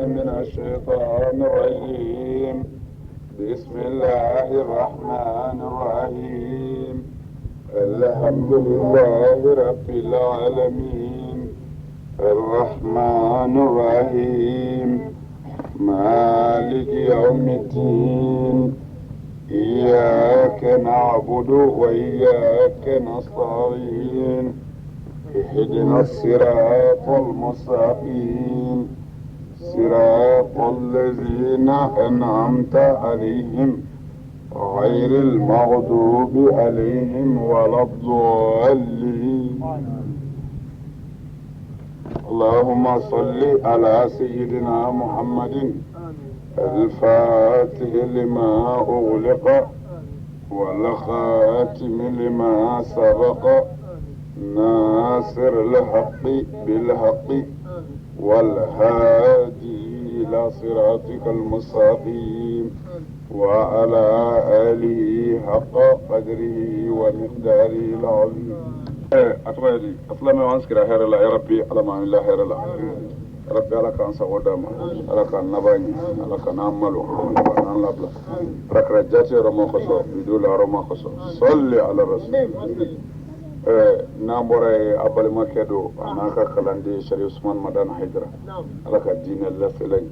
من الشيطان الرجيم. بسم الله الرحمن الرحيم. الحمد لله رب العالمين الرحمن الرحيم مالك يوم الدين. إياك نعبد وإياك نستعين. اهدنا الصراط المستقيم صراط الذين أنعمت عليهم غير المغضوب عليهم ولا الضالين. اللهم صل على سيدنا محمد الفاتح لما أغلق والخاتم لما سبق ناصر الحق بالحق والهادي إلى صراطك المستقيم وعلى آله حق قدره ومقداره العظيم. أتمنى أسلم وأنسكر خير الله يا ربي على ما الله خير الله ربي على كان سوداما على كان نباني على كان عملو على لبلا ركرجاتي رما خصو بدول رما خصو صلي على الرسول. نامبورا أبالي ما كدو أنا كلامي شريف عثمان مدان حيدرا على كدين الله سلين.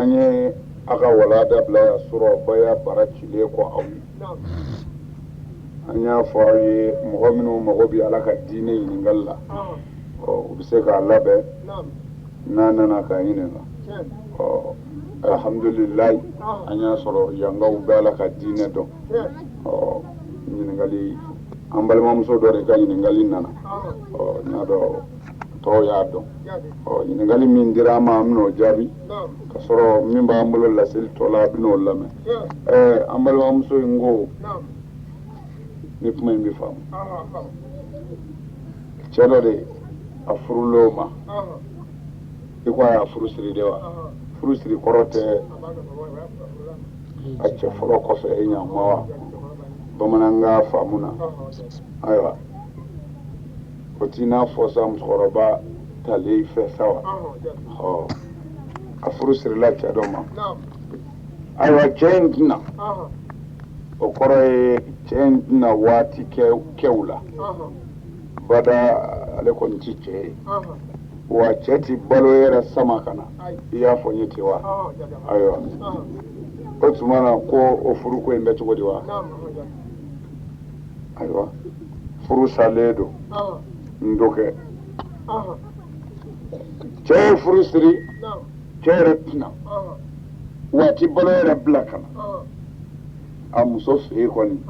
أني أكا ولادا بلا سورة بيا براتشلي كوا أوي. أني أفاي مغامنو مغوبي على كدين ينقلا. وبسيك الله به. نانا كايننا. الحمد لله أني أصلو يانغو بلا كدين دو. ينقلي ambal mamso do re gani ngali nana nyado to yado ngali min dirama amno jabi kasoro min ba ambulo la sil to la bino lame ambal mamso ngo ni kuma mbi fam chelo de afrulo ma ikwa afrusiri dewa frusiri korote acce foro ko fe nya mawa bamananga famuna aywa kotina fosa mskoroba tali fe sawa afurusir la chadoma aywa chentna okore chentna wati keula bada ale konchiche wa cheti balo era sama kana iya fonyete wa aywa otumana ko ofuru ko embe tugodi wa aywa furu saledo ndoke che furu siri che retna wati balera blakana amuso fe koni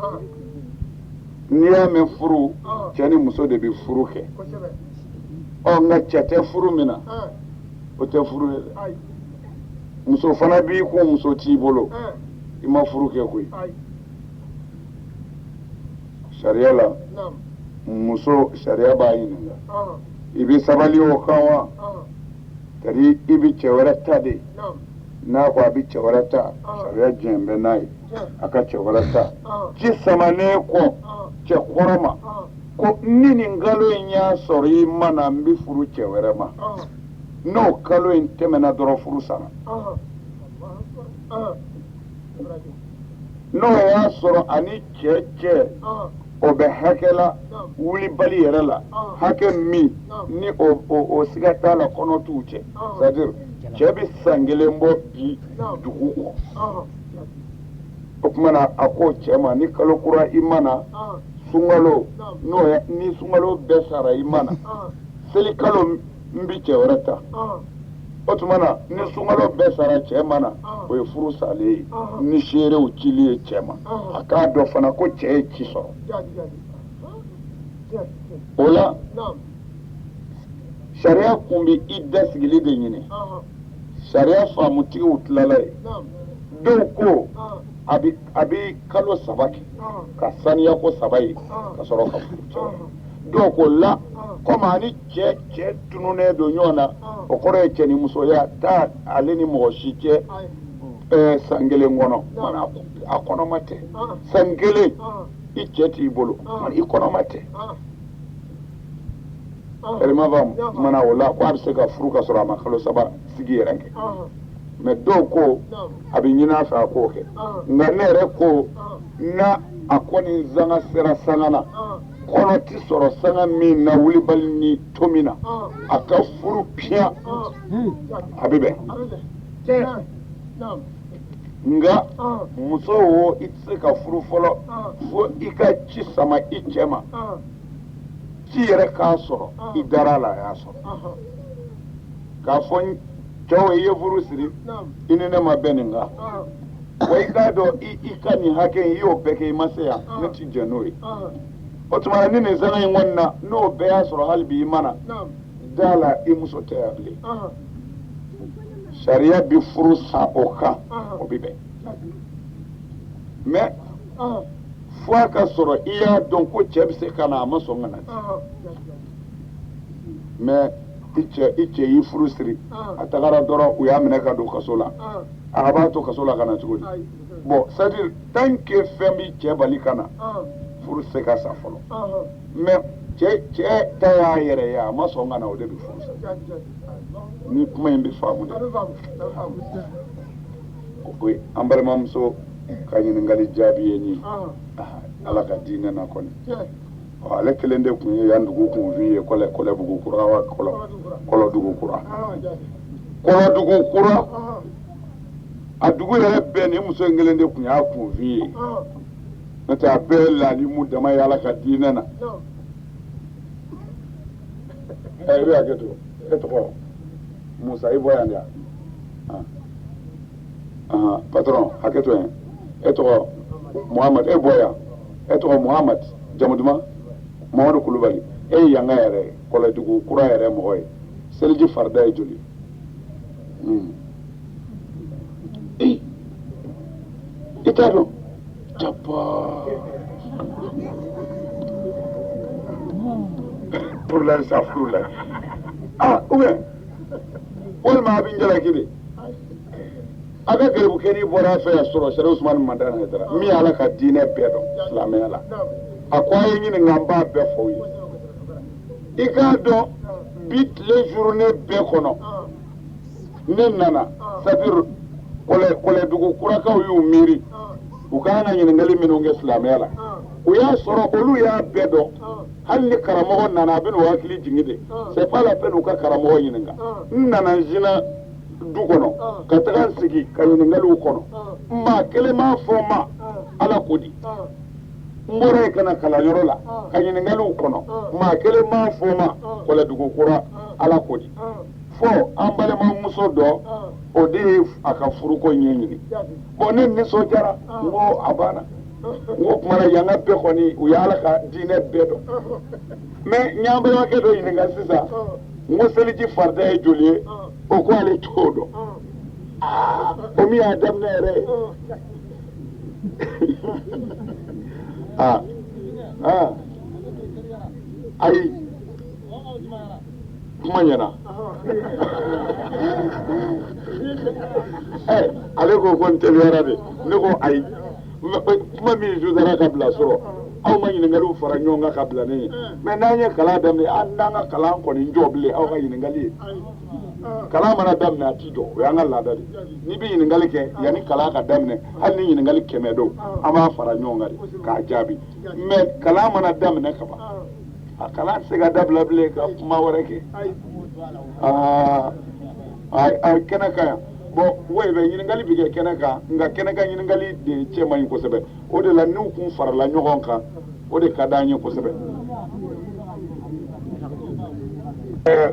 niya me furu chani muso de bi furu ke o nga chate furu mina o te furu muso fana bi ko muso ti bolo ima furu ke koy sharia la muso sharia ba yin ibi sabali o kawa tari ibi chewarata de na ko abi chewarata sharia jembe nai aka chewarata ji samane ko che koroma ko nini ngalo nya sori mana mbi furu chewarama no kalo in temena doro furu sana no ya soro ani cheche obe hakela wuli bali yɛrɛ la hakɛ min ni o sigata la kɔnɔ t'u cɛ c'est-à-dire cɛ bɛ san kelen bɔ bi dugu kɔ o tuma na a ko cɛ ma ni kalo kura i mana sunkalo ni sunkalo bɛɛ sara i mana seli kalo n bi cɛ wɛrɛ ta o tuma na ni sunkalo bɛɛ sara cɛ mana o ye furu salen ye ni seerew cili ye cɛ ma a k'a dɔn fana ko cɛ ye ci sɔrɔ o la sariya kun bɛ i dasigili de ɲini sariya faamutigiw tilala ye dɔw ko a bɛ kalo saba kɛ ka saniya ko saba ye ka sɔrɔ ka furu cɛ dɔw ko la komi ani cɛ tununnen don ɲɔgɔn na o kɔrɔ ye cɛ ni musoya taa ale ni mɔgɔ si cɛ san kelen kɔnɔ mana a kɔnɔma tɛ san kelen i cɛ t'i bolo i kɔnɔma tɛ erima faamu mana o la ko a bɛ se ka furu ka sɔrɔ a ma kalo 3 sigi yɛrɛ kɛ mais dɔw ko a bɛ ɲini a fɛ a k'o kɛ nka ne yɛrɛ ko na a kɔni zanga sera sanga na kɔnɔ ti sɔrɔ sanga min na wulibali ni to min na a ka furu piyan a bɛ bɛn nga muso wo i tɛ se ka furu fɔlɔ fo i ka ci sama i cɛ ma ci yɛrɛ k'a sɔrɔ i dara la a y'a sɔrɔ k'a fɔ cɛw i ye furu siri i ni ne ma bɛn nin kan wa i k'a dɔn i ka nin hakɛ in i y'o bɛɛ kɛ i ma se yan ne ti jɛn n'o ye o tuma na ni nin sanga in kɔni na n'o bɛɛ y'a sɔrɔ hali bi i mana da la i muso tɛ yan bilen sariya bi furu san o kan o bi bɛn mais fo a ka sɔrɔ i y'a dɔn ko cɛ bɛ se ka na a ma sɔn ka na mais i cɛ y'i furu siri a tagara dɔrɔn u y'a minɛ ka don kaso la a b'a to kaso la ka na cogo di bon c'est à dire tant que fɛn b'i cɛ bali ka na furu se ka sa fɔlɔ mais cɛ ta y'a yɛrɛ ye a ma sɔn ka na o de bɛ furu sa ni kuma in bɛ faamu dɛ o ye an balimamuso ka ɲininkali jaabi ye nin ala ka diinɛ na kɔni ale kelen de tun ye yan dugu kun fi ye kɔlɛbugu kura wa kɔlɔdugu kura kɔlɔdugu kura a dugu yɛrɛ bɛɛ ni muso in kelen de tun y'a kun fi ye n'o tɛ a bɛɛ laalimu dama ye ala ka diinɛ na i bɛ hakɛ to e tɔgɔ Musa i bɔ yan de patron hakɛ to yan e tɔgɔ Muhamad e bɔ yan e tɔgɔ Muhamad jamu duman Mamadu Kulubali e ye yanga yɛrɛ kɔlɔdugu kura yɛrɛ mɔgɔ ye seliji farida ye joli i t'a dɔn japa pour l'instant furu la ou bien walima a bɛ n jalaki de a ka garibu kɛ n'i bɔra a fɛ yan sɔrɔ Sɛrifu Usumani Mandana Hayidara min ala ka diinɛ bɛɛ dɔn silamɛya la a ko a ye ɲininka n b'a bɛɛ fɔ ye i k'a dɔn bi tile journée bɛɛ kɔnɔ ne nana c'est-à-dire kɔlɛdugu kurakaw y'u miiri u ka kan ka ɲininkali minnu kɛ silamɛya la u y'a sɔrɔ olu y'a bɛɛ dɔn hali ni karamɔgɔ nana a bɛ n'u hakili jigin de c'est pas la peine u ka karamɔgɔ ɲininka n nana n zina du kɔnɔ ka taga n sigi ka ɲininkaliw kɔnɔ maa kelen m'a fɔ n ma ala ko di n bɔra yen ka na kalanyɔrɔ la ka ɲininkaliw kɔnɔ maa kelen m'a fɔ n ma kɔlɛdugu kura ala ko di fɔ an balimamuso dɔ o de ye a ka furuko ɲɛɲini bon ne nisɔndiyara n ko a banna n ko tuma na yan ka bɛɛ kɔni u y'ala ka diinɛ bɛɛ dɔn mais n y'an balimakɛ dɔ ɲininka sisan n ko seliji farida ye joli ye o ko ale t'o dɔn o min y'a daminɛ yɛrɛ ye ayi kuma ɲɛna ale ko ko n teliyara de ne ko ayi kuma min jusara ka bila sɔrɔ aw ma ɲininkaliw fara ɲɔgɔn kan ka bila ne ye mais n'an ye kalan daminɛ an n'an ka kalan kɔni jɔ bilen aw ka ɲininkali ye kalan mana daminɛ a ti jɔ o y'an ka laada de n'i bɛ ɲininkali kɛ yanni kalan ka daminɛ hali ni ɲininkali 100 don an b'a fara ɲɔgɔn kan de k'a jaabi mais kalan mana daminɛ ka ban a kalan tɛ se ka dabila bilen ka kuma wɛrɛ kɛ a kɛnɛ kan yan bon woyi bɛ ɲininkali bɛ kɛ kɛnɛ kan nka kɛnɛ kan ɲininkali de cɛ man ɲi kosɛbɛ o de la n'u kun farala ɲɔgɔn kan o de ka d'an ye kosɛbɛ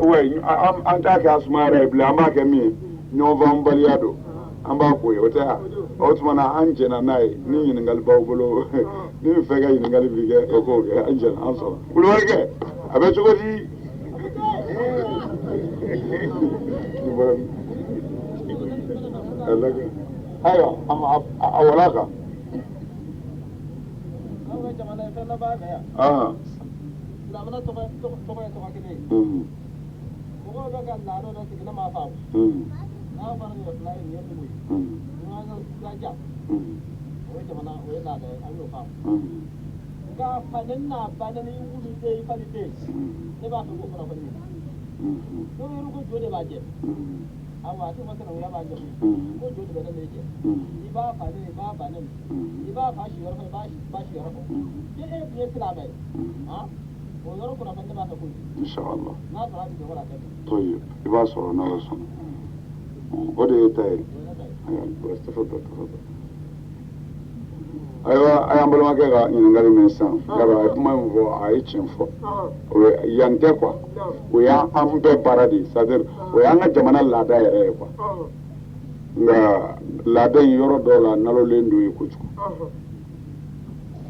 woyi an t'a kɛ a suma yɛrɛ ye bilen an b'a kɛ min ye ɲɔgɔnfaamubaliya don an b'a k'o ye o tɛ wa o tuma na an jɛna n'a ye ni ɲininkali b'aw bolo ni min fɛ ka ɲininkali bi kɛ o k'o kɛ an jɛna an sɔrɔ Kulubalikɛ a bɛ cogo di ayiwa a wala kan silamɛna tɔgɔ ye tɔgɔ kelen ye mɔgɔw bɛ ka laadɔ dɔ sigi ne m'a faamu n'a fɔra nin fila ye nin ye dugu ye ɲɔgɔn ka ja o ye jamana o ye laada ye an y'o faamu nga fanen na banan wulu de fali de ne ba ko fara fali no yuru ko jode ba je awa to masana ya ba je ko jode ba ne je iba fa ne ba banan iba fa shi yoro ba shi yoro ke e ne tila ba ha o yoro ko na fanda ba ko inshallah na fara bi wala ta طيب iba so na waso ode tay bas tafadhal aywa ayam balama ke ga ɲininkali min san yaba a ye kuma min fɔ a ye tiɲɛ fɔ yan tɛ quoi o y'an bɛɛ baara de c'est à dire o y'an ka jamana laada yɛrɛ ye quoi nka laada in yɔrɔ dɔw la nalolen don ye kojugu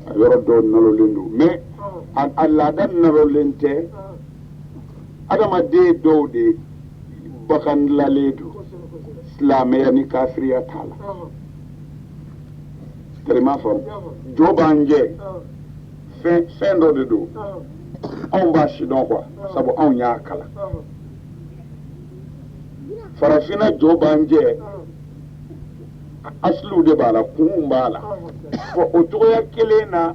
a yɔrɔ dɔw nalolen don mais a laada nalolen tɛ adamaden dɔw de bagandilalen don silamɛya ni kafiriya t'a la tellement fort jo b'an jɛ fɛn dɔ de don anw b'a sidɔn quoi sabu anw y'a kalan farafinna jo b'an jɛ asiliw de b'a la kunw b'a la bon o cogoya kelen na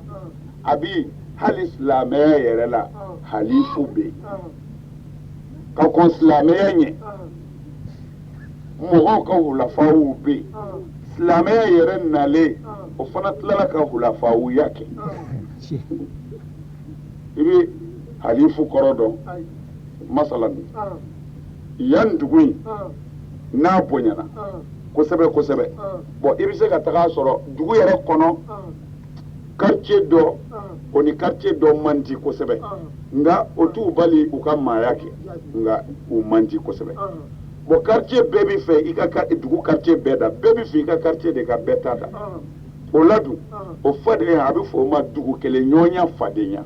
a bi hali silamɛya yɛrɛ la halifu bɛ yen ka kɔn silamɛya ɲɛ mɔgɔw ka wulafaw bɛ yen silamɛya yɛrɛ nalen o fana tilala ka wulafawuya kɛ i bɛ halifu kɔrɔ dɔn masalan yan dugu in n'a bonyana kosɛbɛ kosɛbɛ bon i bɛ se ka taga sɔrɔ dugu yɛrɛ kɔnɔ quartier dɔ o ni quartier dɔ man di kosɛbɛ nka o t'u bali u ka maaya kɛ nka u man di kosɛbɛ bon quartier bɛɛ bɛ fɛ i ka dugu quartier bɛɛ da bɛɛ bɛ fɛ i ka quartier de ka bɛɛ ta da o la dun o fadenya a bɛ fɔ o ma dugu kelen ɲɔgɔnya fadenya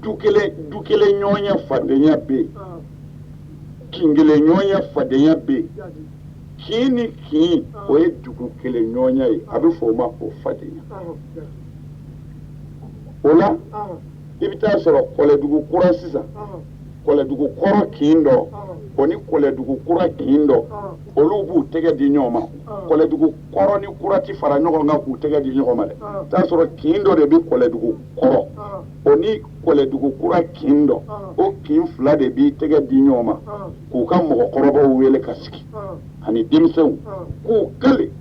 du kelen ɲɔgɔnya fadenya bɛ yen kin kelen ɲɔgɔnya fadenya bɛ yen kin ni kin o ye dugu kelen ɲɔgɔnya ye a bɛ fɔ o ma o fadenya o la i bɛ taa sɔrɔ kɔlɛdugu kura sisan kɔlɛdugu kɔrɔ kin dɔ o ni kɔlɛdugu kura kin dɔ olu b'u tɛgɛ di ɲɔgɔn ma kɔlɛdugu kɔrɔ ni kura ti fara ɲɔgɔn kan k'u tɛgɛ di ɲɔgɔn ma dɛ t'a sɔrɔ kin dɔ de bɛ kɔlɛdugu kɔrɔ o ni kɔlɛdugu kura kin dɔ o kin fila de b'i tɛgɛ di ɲɔgɔn ma k'u ka mɔgɔkɔrɔbaw wele ka sigi ani denmisɛnw k'u kale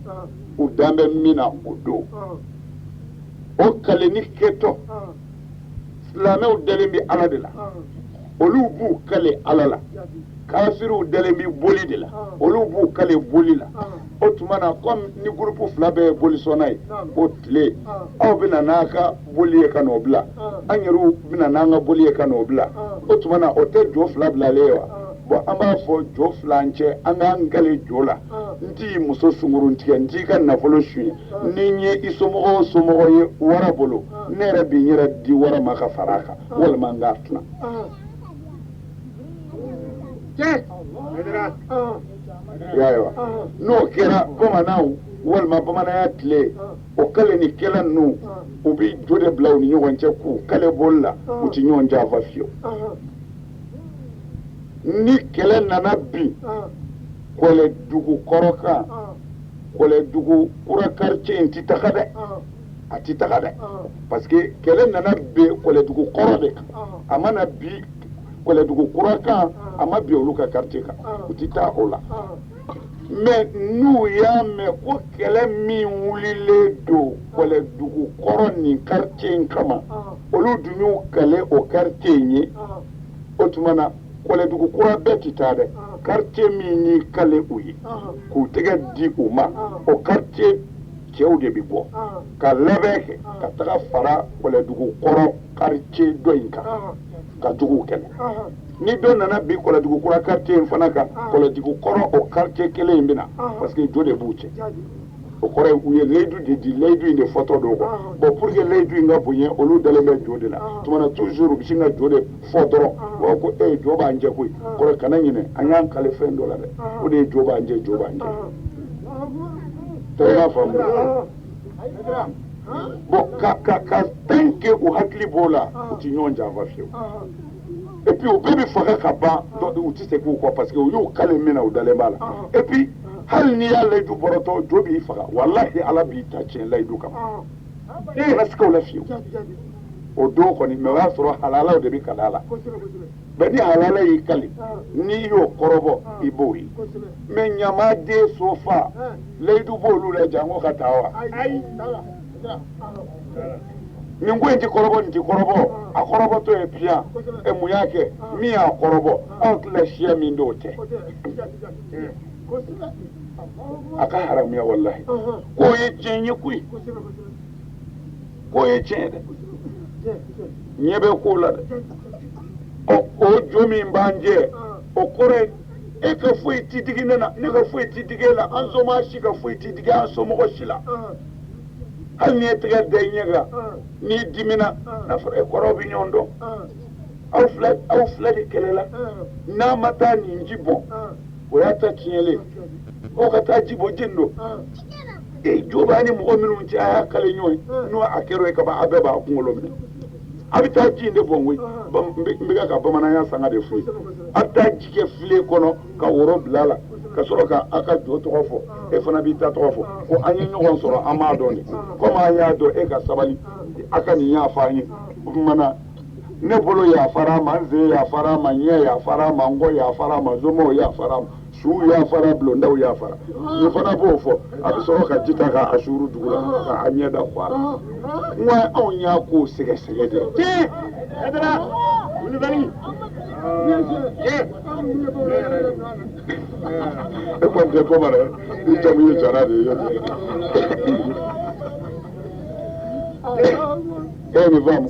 u dan bɛ min na o don o kaleni kɛtɔ silamɛw dalen bɛ ala de la olu b'u kale ala la kafiriw dalen bɛ boli de la olu b'u kale boli la o tuma na comme ni groupe fila bɛɛ ye bolisɔnna ye o tile aw bɛna n'a ka boli ye ka n'o bila an yɛrɛw bɛna n'an ka boli ye ka n'o bila o tuma na o tɛ jo fila bilalen ye wa bon an b'a fɔ jo fila cɛ an k'an kale jo la n t'i muso sunkurun tigɛ n t'i ka nafolo suɲɛ ni n ye i somɔgɔ o somɔgɔ ye wara bolo ne yɛrɛ bɛ n yɛrɛ di wara ma ka fara a kan walima n k'a tilan. Yayiwa n'o kɛra bamananw walima bamananya tile o kale ni kɛlɛ ninnu u bɛ jo de bila u ni ɲɔgɔn cɛ k'u kale boli la u tɛ ɲɔgɔn janfa fiyewu ni kɛlɛ nana bin kɔlɛdugu kɔrɔ kan kɔlɛdugu kura quartier in tɛ taga dɛ a tɛ taga dɛ parce que kɛlɛ nana bin kɔlɛdugu kɔrɔ de kan a mana bin kɔlɛdugu kura kan a ma bin olu ka quartier kan u tɛ taa o la mais n'u y'a mɛn ko kɛlɛ min wulilen don kɔlɛdugu kɔrɔ nin quartier in kama olu dun y'u kale o quartier in ye o tuma na kɔlɛdugu kura bɛɛ tɛ taa dɛ quartier min y'i kale u ye k'u tɛgɛ di u ma o quartier cɛw de bɛ bɔ ka labɛn kɛ ka taga fara kɔlɛdugu kɔrɔ quartier dɔ in kan ka juguw kɛlɛ ni dɔ nana bi kɔlɛdugu kura quartier in fana kan kɔlɛdugu kɔrɔ o quartier kelen in bɛ na parce que jo de b'u cɛ o kɔrɔ ye u ye layidu de di layidu in de fɔtɔ don quoi bon pour que layidu in ka bonya olu dalen bɛ jo de la tuma na toujours u bɛ sin ka jo de fɔ dɔrɔn u b'a ko jo b'an jɛ koyi kɔrɔ kana ɲinɛ an y'an kale fɛn dɔ la dɛ o de ye jo b'an jɛ jo b'an jɛ tɛ i b'a faamu bon ka tant que u hakili b'o la u tɛ ɲɔgɔn janfa fiyewu et puis u bɛɛ bɛ faga ka ban u tɛ segin u kɔ parce que u y'u kale min na u dalen b'a la et puis hali n'i y'a layidu bɔrɔtɔ jo b'i faga walahi ala b'i ta tiɲɛ layidu kama e yɛrɛ sigaw la fiyewu o don kɔni mɛ o y'a sɔrɔ halalaw de bɛ kala la bɛɛ ni halala y'i kali n'i y'o kɔrɔbɔ i b'o ye mɛ ɲamaden sofa layidu b'olu la jango ka taa wa nin ko in ti kɔrɔbɔ nin ti kɔrɔbɔ a kɔrɔbɔtɔ ye piyan mun y'a kɛ min y'a kɔrɔbɔ anw tila siya min d'o tɛ a ka haramuya walahi k'o ye tiɲɛ ye koyi k'o ye tiɲɛ dɛ ɲɛ bɛ k'o la dɛ o jo min b'an jɛ o kɔrɔ e ka foyi ti digi ne na ne ka foyi ti digi e la an somaa si ka foyi ti digi an somɔgɔ si la hali n'i ye tɛgɛ da i ɲɛ kan n'i dimina n'a fɔra e kɔrɔw bɛ ɲɔgɔn dɔn aw fila de kɛlɛ la n'a ma taa nin ji bɔn o y'a ta tiɲɛlen o ka taa ji bɔ jeni don jo b'a ni mɔgɔ minnu cɛ a y'a kale ɲɔgɔn ye n'o a kɛra ye kaban a bɛɛ b'a kunkolo minɛ a bɛ taa ji in de bɔn koyi n bɛ ka bamananya sanga de f'u ye a bɛ taa ji kɛ filen kɔnɔ ka woro bila a la ka sɔrɔ ka a ka jo tɔgɔ fɔ e fana b'i ta tɔgɔ fɔ ko an ye ɲɔgɔn sɔrɔ an b'a dɔn de komi an y'a dɔn e ka sabali a ka nin yafa an ye o kumana ne bolo yafara ma n sen yafara ma ɲɛ yafara ma n kɔ yafara ma zomaw yafara ma suw yafara bulondaw yafara ni fana b'o fɔ a bɛ sɔrɔ ka ji ta k'a suru dugu la k'a ɲɛ da kɔ a la n ko anw y'a ko sɛgɛsɛgɛ de e kɔni tɛ bamanan i jamu ye jara de ye e ni faamu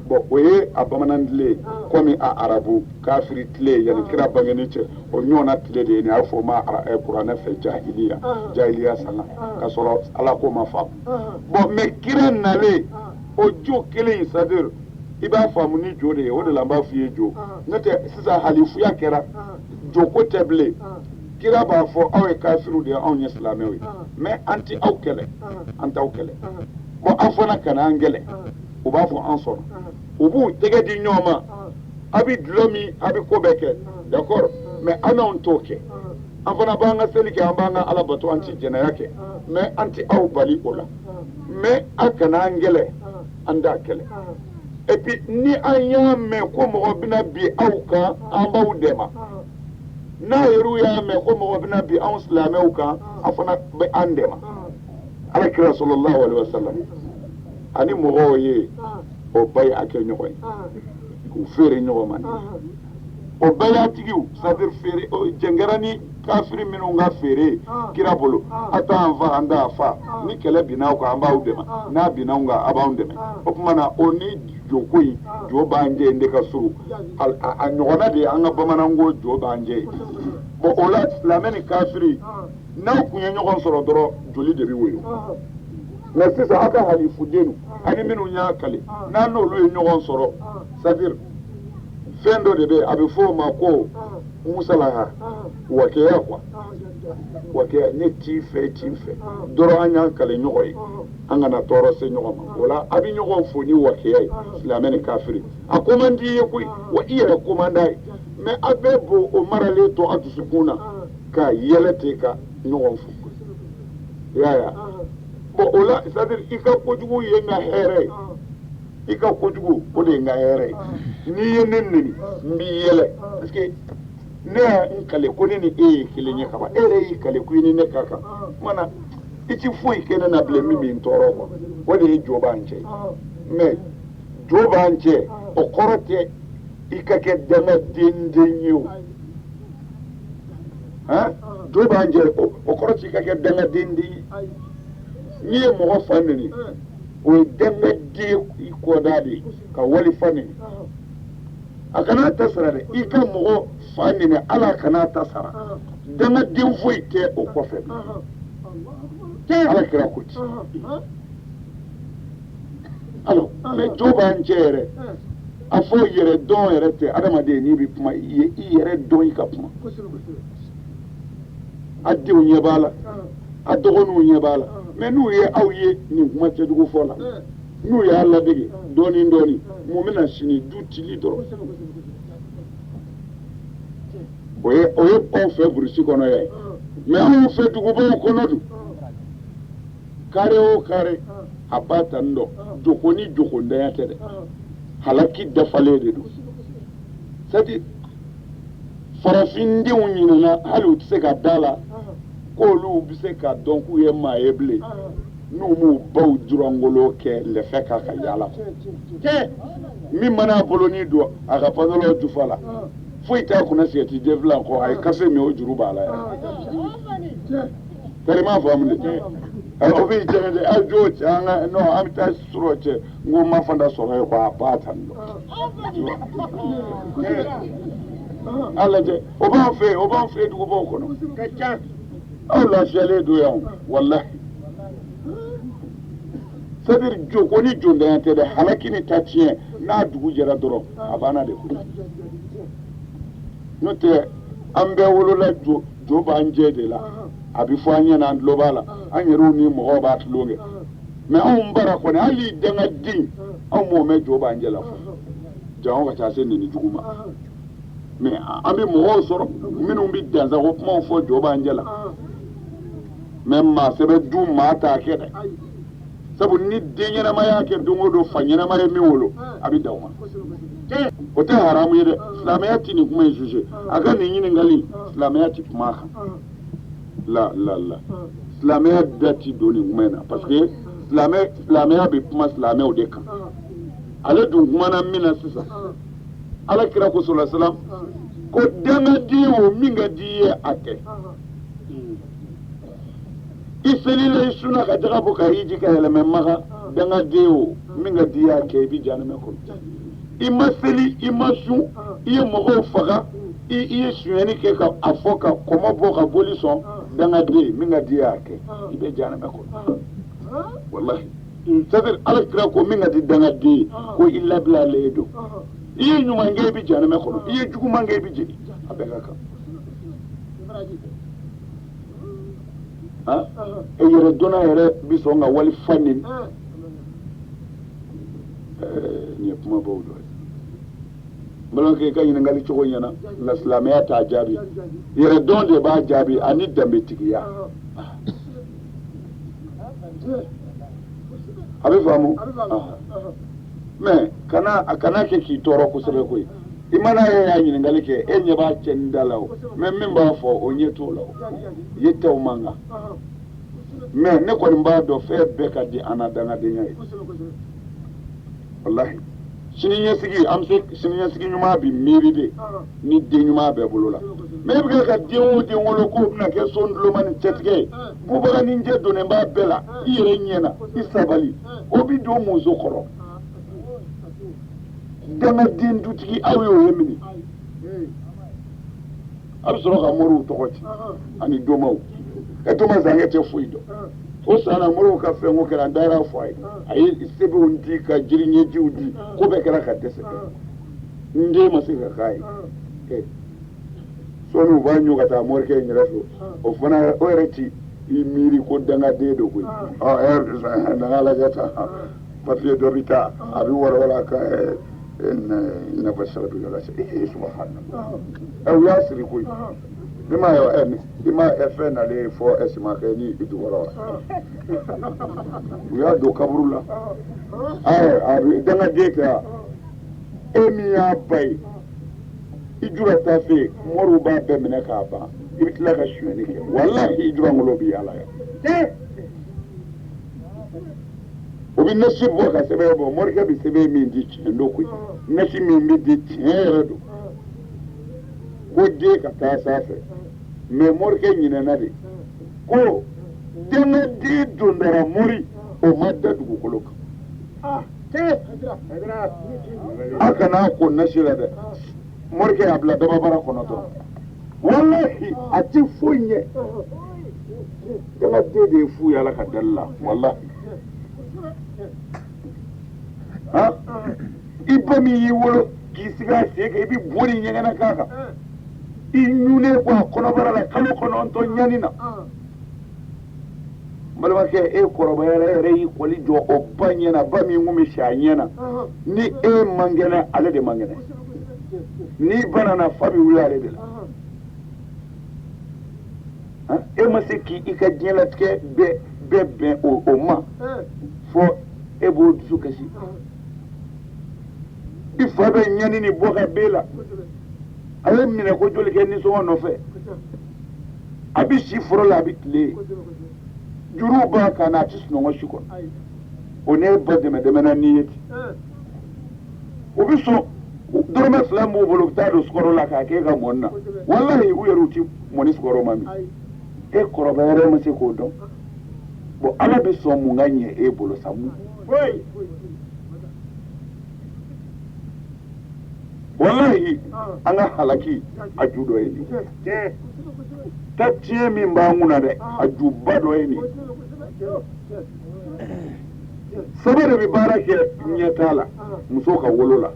bon o ye a bamanan tile komi a arabu kafiri tile yanni kira bangeni cɛ o ɲɔgɔnna tile de ye nin y'a fɔ ma kuranɛ fɛ jahiliya sanga ka sɔrɔ ala ko ma faamu bon mɛ kira nalen o jo kelen c'est à dire i b'a faamu ni jo de ye o de la n b'a f'i ye jo n'o tɛ sisan halifuya kɛra jo ko tɛ bilen kira b'a fɔ aw ye kafiriw de ye anw ye silamɛw ye mɛ an ti aw kɛlɛ an t'aw kɛlɛ bon an fana kana an gɛlɛ u b'a fɔ an sɔrɔ u b'u tɛgɛ di ɲɔgɔn ma a bɛ dulɔ min a bɛ ko bɛɛ kɛ d'accord mɛ an n'anw t'o kɛ an fana b'an ka seli kɛ an b'an ka ala bato an ti jɛnɛya kɛ mɛ an ti aw bali o la mɛ a kana an gɛlɛ an t'a kɛlɛ et puis ni an y'a mɛn ko mɔgɔ bɛna bin aw kan an b'aw dɛmɛ n'a yɛrɛw y'a mɛn ko mɔgɔ bɛna bin anw silamɛw kan a fana bɛ an dɛmɛ alakira sallallahu alaihi wasallam ani mɔgɔw ye o bɛɛ y'a kɛ ɲɔgɔn ye k'u feere ɲɔgɔn ma o bɛɛ y'a tigiw c'est-à-dire feere jɛngɛra ni kafiri minnu ka feere kira bolo a t'an fa an t'a fa ni kɛlɛ binna aw kan an b'aw dɛmɛ n'a binna anw kan a b'anw dɛmɛ o tuma na o ni joko in jo b'an jɛ de ka surun a ɲɔgɔnna de ye an ka bamananko jo b'an jɛ bon o la silamɛ ni kafiri n'aw kun ye ɲɔgɔn sɔrɔ dɔrɔn joli de bɛ woyo mɛ sisan aw ka halifudenu ani minnu y'a kale n'an n'olu ye ɲɔgɔn sɔrɔ c'est-à-dire fɛn dɔ de bɛ a bɛ fɔ o ma ko musalaha wakɛya quoi wakɛya ne t'i fɛ i t'i fɛ dɔrɔn an y'an kale ɲɔgɔn ye an kana tɔɔrɔ se ɲɔgɔn ma o la a bɛ ɲɔgɔn fo ni wakɛya ye silamɛ ni kafiri a ko man di i ye koyi wa i yɛrɛ ko man d'a ye mɛ a bɛ bon o maralen to a dusukun na ka yɛlɛ ten ka ɲɔgɔn fo i y'a ye bon o la c'est-à-dire i ka kojugu ye n ka hɛrɛ ye i ka kojugu o de ye n ka hɛrɛ ye n'i ye ne neni n b'i yɛlɛ parce que ne y'a n kale ko ne ni e ye kelen ye kaban e yɛrɛ y'i kale ko i ni ne ka kan mana i ti foyi kɛ ne na bilen min b'i tɔɔrɔ quoi o de ye jo b'an cɛ mais jo b'an cɛ o kɔrɔ tɛ i ka kɛ dangaden ye o han jo b'an cɛ o kɔrɔ tɛ i ka kɛ dangaden ye n'i ye mɔgɔ fa neni o ye dangaden i kɔda de ka wali fa neni a kana ta sara dɛ i ka mɔgɔ fa neni ala kana ta sara dangaden foyi tɛ o kɔfɛ ala kira ko ten alors mɛ jo b'an cɛ yɛrɛ a fɔ yɛrɛ dɔn yɛrɛ tɛ adamaden n'i bɛ kuma i ye i yɛrɛ dɔn i ka kuma a denw ɲɛ b'a la a dɔgɔninw ɲɛ b'a la mɛ n'u ye aw ye nin kuma cɛjugu fɔ la n'u y'a ladege dɔɔnin dɔɔnin mun bɛna sini du cili dɔrɔn o ye anw fɛ burusi kɔnɔ yan mɛ anw fɛ dugubaw kɔnɔ dun kare o kare a ba tan dɔ joko ni jokondanya tɛ dɛ halaki dafalen de don c'est-à-dire farafindenw ɲinana hali u tɛ se ka da la k'olu bɛ se ka dɔn k'u ye maa ye bilen n'u m'u baw jurangolo kɛ lɛfɛ k'a ka yaala min mana a bolonin don a ka pantalon jufa la foyi t'a kunna sigɛriti jɛfilan kɔ a ye kafe min o juru b'a la yɛrɛ tari m'a faamu de o b'i jɛngɛ de a jo cɛ an ka non an bɛ taa sɔrɔ cɛ n ko ma fanda sɔrɔ ye quoi a b'a tan a lajɛ o b'an fɛ yen dugubaw kɔnɔ ka ca aw lafiyalen don yan walahi c'est-à-dire joko ni jondanya tɛ dɛ halaki ni ta tiɲɛ n'a dugu jɛra dɔrɔn a banna de koyi n'o tɛ an bɛɛ wolola jo b'an jɛ de la a bɛ fɔ an ɲɛna an tulo b'a la an yɛrɛw ni mɔgɔw b'a tulo kɛ mais anw bara kɔni hali dangaden anw m'o mɛn jo b'an jɛ la fɔ jango ka taa se nini jugu ma mais an bɛ mɔgɔw sɔrɔ minnu bɛ dansago kumaw fɔ jo b'an jɛ la mais maa sɛbɛ du maa t'a kɛ dɛ sabu ni den ɲɛnama y'a kɛ don o don fa ɲɛnama ye min wolo a bɛ dan o ma o tɛ haramu ye dɛ silamɛya tɛ nin kuma in juge a ka nin ɲininkali silamɛya tɛ kuma a kan la silamɛya da tɛ don nin kuma in na parce que silamɛya bɛ kuma silamɛw de kan ale dun kumana min na sisan ala kira ko sɔlɔ salam ko dangaden o min ka di i ye a kɛ i selila i sunna ka jaga bɔ ka hiji ka yɛlɛmɛ maga dangaden o min ka di i ye a kɛ i bɛ janɛmɛ kɔnɔ i ma seli i ma sun i ye mɔgɔw faga i ye sonyɛni kɛ ka a fɔ ka kɔmɔ bɔ ka boli sɔn dangaden min ka di i ye a kɛ i bɛ janɛmɛ kɔnɔ walahi c'est-à-dire ala kira ko min ka di dangaden ye ko i labilalen don i ye ɲuman kɛ i bɛ janɛmɛ kɔnɔ i ye juguman kɛ i bɛ jeni a bɛɛ ka kan e yɛrɛ dɔnna yɛrɛ bi sɔn ka wali fa nin nin ye kumabaw dɔ ye n balimakɛ ka ɲininkali cogo ɲɛna nka silamɛya t'a jaabi yɛrɛ dɔn de b'a jaabi ani danbetigiya a bɛ faamu mais a kana kɛ k'i tɔɔrɔ kosɛbɛ koyi i mana ye y'a ɲininkali kɛ e ɲɛ b'a cɛnin da la o mais min b'a fɔ o ɲɛ t'o la o ye tɛw man kan mais ne kɔni b'a dɔn fɛn bɛɛ ka di an na dangadenya ye walahi sini ɲɛsigi an bɛ se sini ɲɛsigi ɲuman bi miiri de ni den ɲuman bɛɛ bolo la mais e bɛ kɛ ka den o den wolo k'o bɛna kɛ so nduloma ni cɛtigɛ ye bubaga ni jɛ donnen b'a bɛɛ la i yɛrɛ ɲɛna i sabali o bɛ don muso kɔrɔ dangaden dutigi aw y'o ye mini a bɛ sɔrɔ ka moriw tɔgɔ ci ani domaw e toma zankɛ tɛ foyi dɔn o sanna moriw ka fɛn ko kɛra n dara fɔ a ye sɛbɛnw di ka jiri ɲɛjiw di ko bɛɛ kɛra ka dɛsɛ n den ma se ka k'a ye sɔɔni u b'a ɲɔ ka taa morikɛ in yɛrɛ fɛ o fana o yɛrɛ ci i miiri ko dangaden don koyi n'an lajɛ tan papiye dɔ bɛ taa a bɛ walawala ka nafa sara bi la se subhanallah u y'a siri koyi i ma fɛn nalen fɔ ɛsima kɛ ni i jukɔrɔ wa u y'a don kaburu la a bɛ dangaden kɛ e min y'a ba ye i jura ta fɛ moriw b'a bɛɛ minɛ k'a ban i bɛ tila ka sonyɛni kɛ walahi i jurangolo bɛ yaala yan o bɛ nasi bɔ ka sɛbɛn bɔ morikɛ bɛ sɛbɛn min di tiɲɛ don koyi nasi min bɛ di tiɲɛ yɛrɛ don ko den ka taa sanfɛ mais morikɛ ɲinɛna de ko dangaden dondara mori o ma da dugukolo kan a kana ko nasi la dɛ morikɛ y'a bila dababara kɔnɔ dɔrɔn walahi a tɛ foyi ɲɛ dangaden de ye fu yala ka dali la walahi i ba min y'i wolo k'i sigi a sen kan i bɛ bo ni ɲɛgɛnɛ k'a kan i ɲunnen bɔ a kɔnɔbara la kalo 9 ɲani na n balimakɛ e kɔrɔbayara yɛrɛ y'i kɔli jɔ o ba ɲɛna ba min kun bɛ si a ɲɛna ni e man kɛnɛ ale de man kɛnɛ n'i banana fa bɛ wuli ale de la e ma se k'i ka diɲɛlatigɛ bɛɛ bɛn o ma fɔ e b'o dusu kasi i fa bɛ ɲani ni bɔ ka b'e la a ye minɛ ko joli kɛ nisɔngɔ nɔfɛ a bɛ si foro la a bɛ tile juruw b'a kan na a tɛ sunɔgɔ si kɔnɔ o ne ba dɛmɛ n'i ye ten o bɛ sɔn dɔrɔmɛ 2 b'u bolo u bɛ taa don sukɔrɔ la k'a k'e ka mɔni na walahi u yɛrɛ u tɛ mɔni sukɔrɔ ma min e kɔrɔbayara ma se k'o dɔn bon ala bɛ sɔn mun ka ɲɛ e bolo sa mun walahi an ka halaki a ju dɔ ye nin ta tiɲɛ min b'an kunna dɛ a juba dɔ ye nin saba de bɛ baara kɛ ɲɛ t'a la muso ka wolo la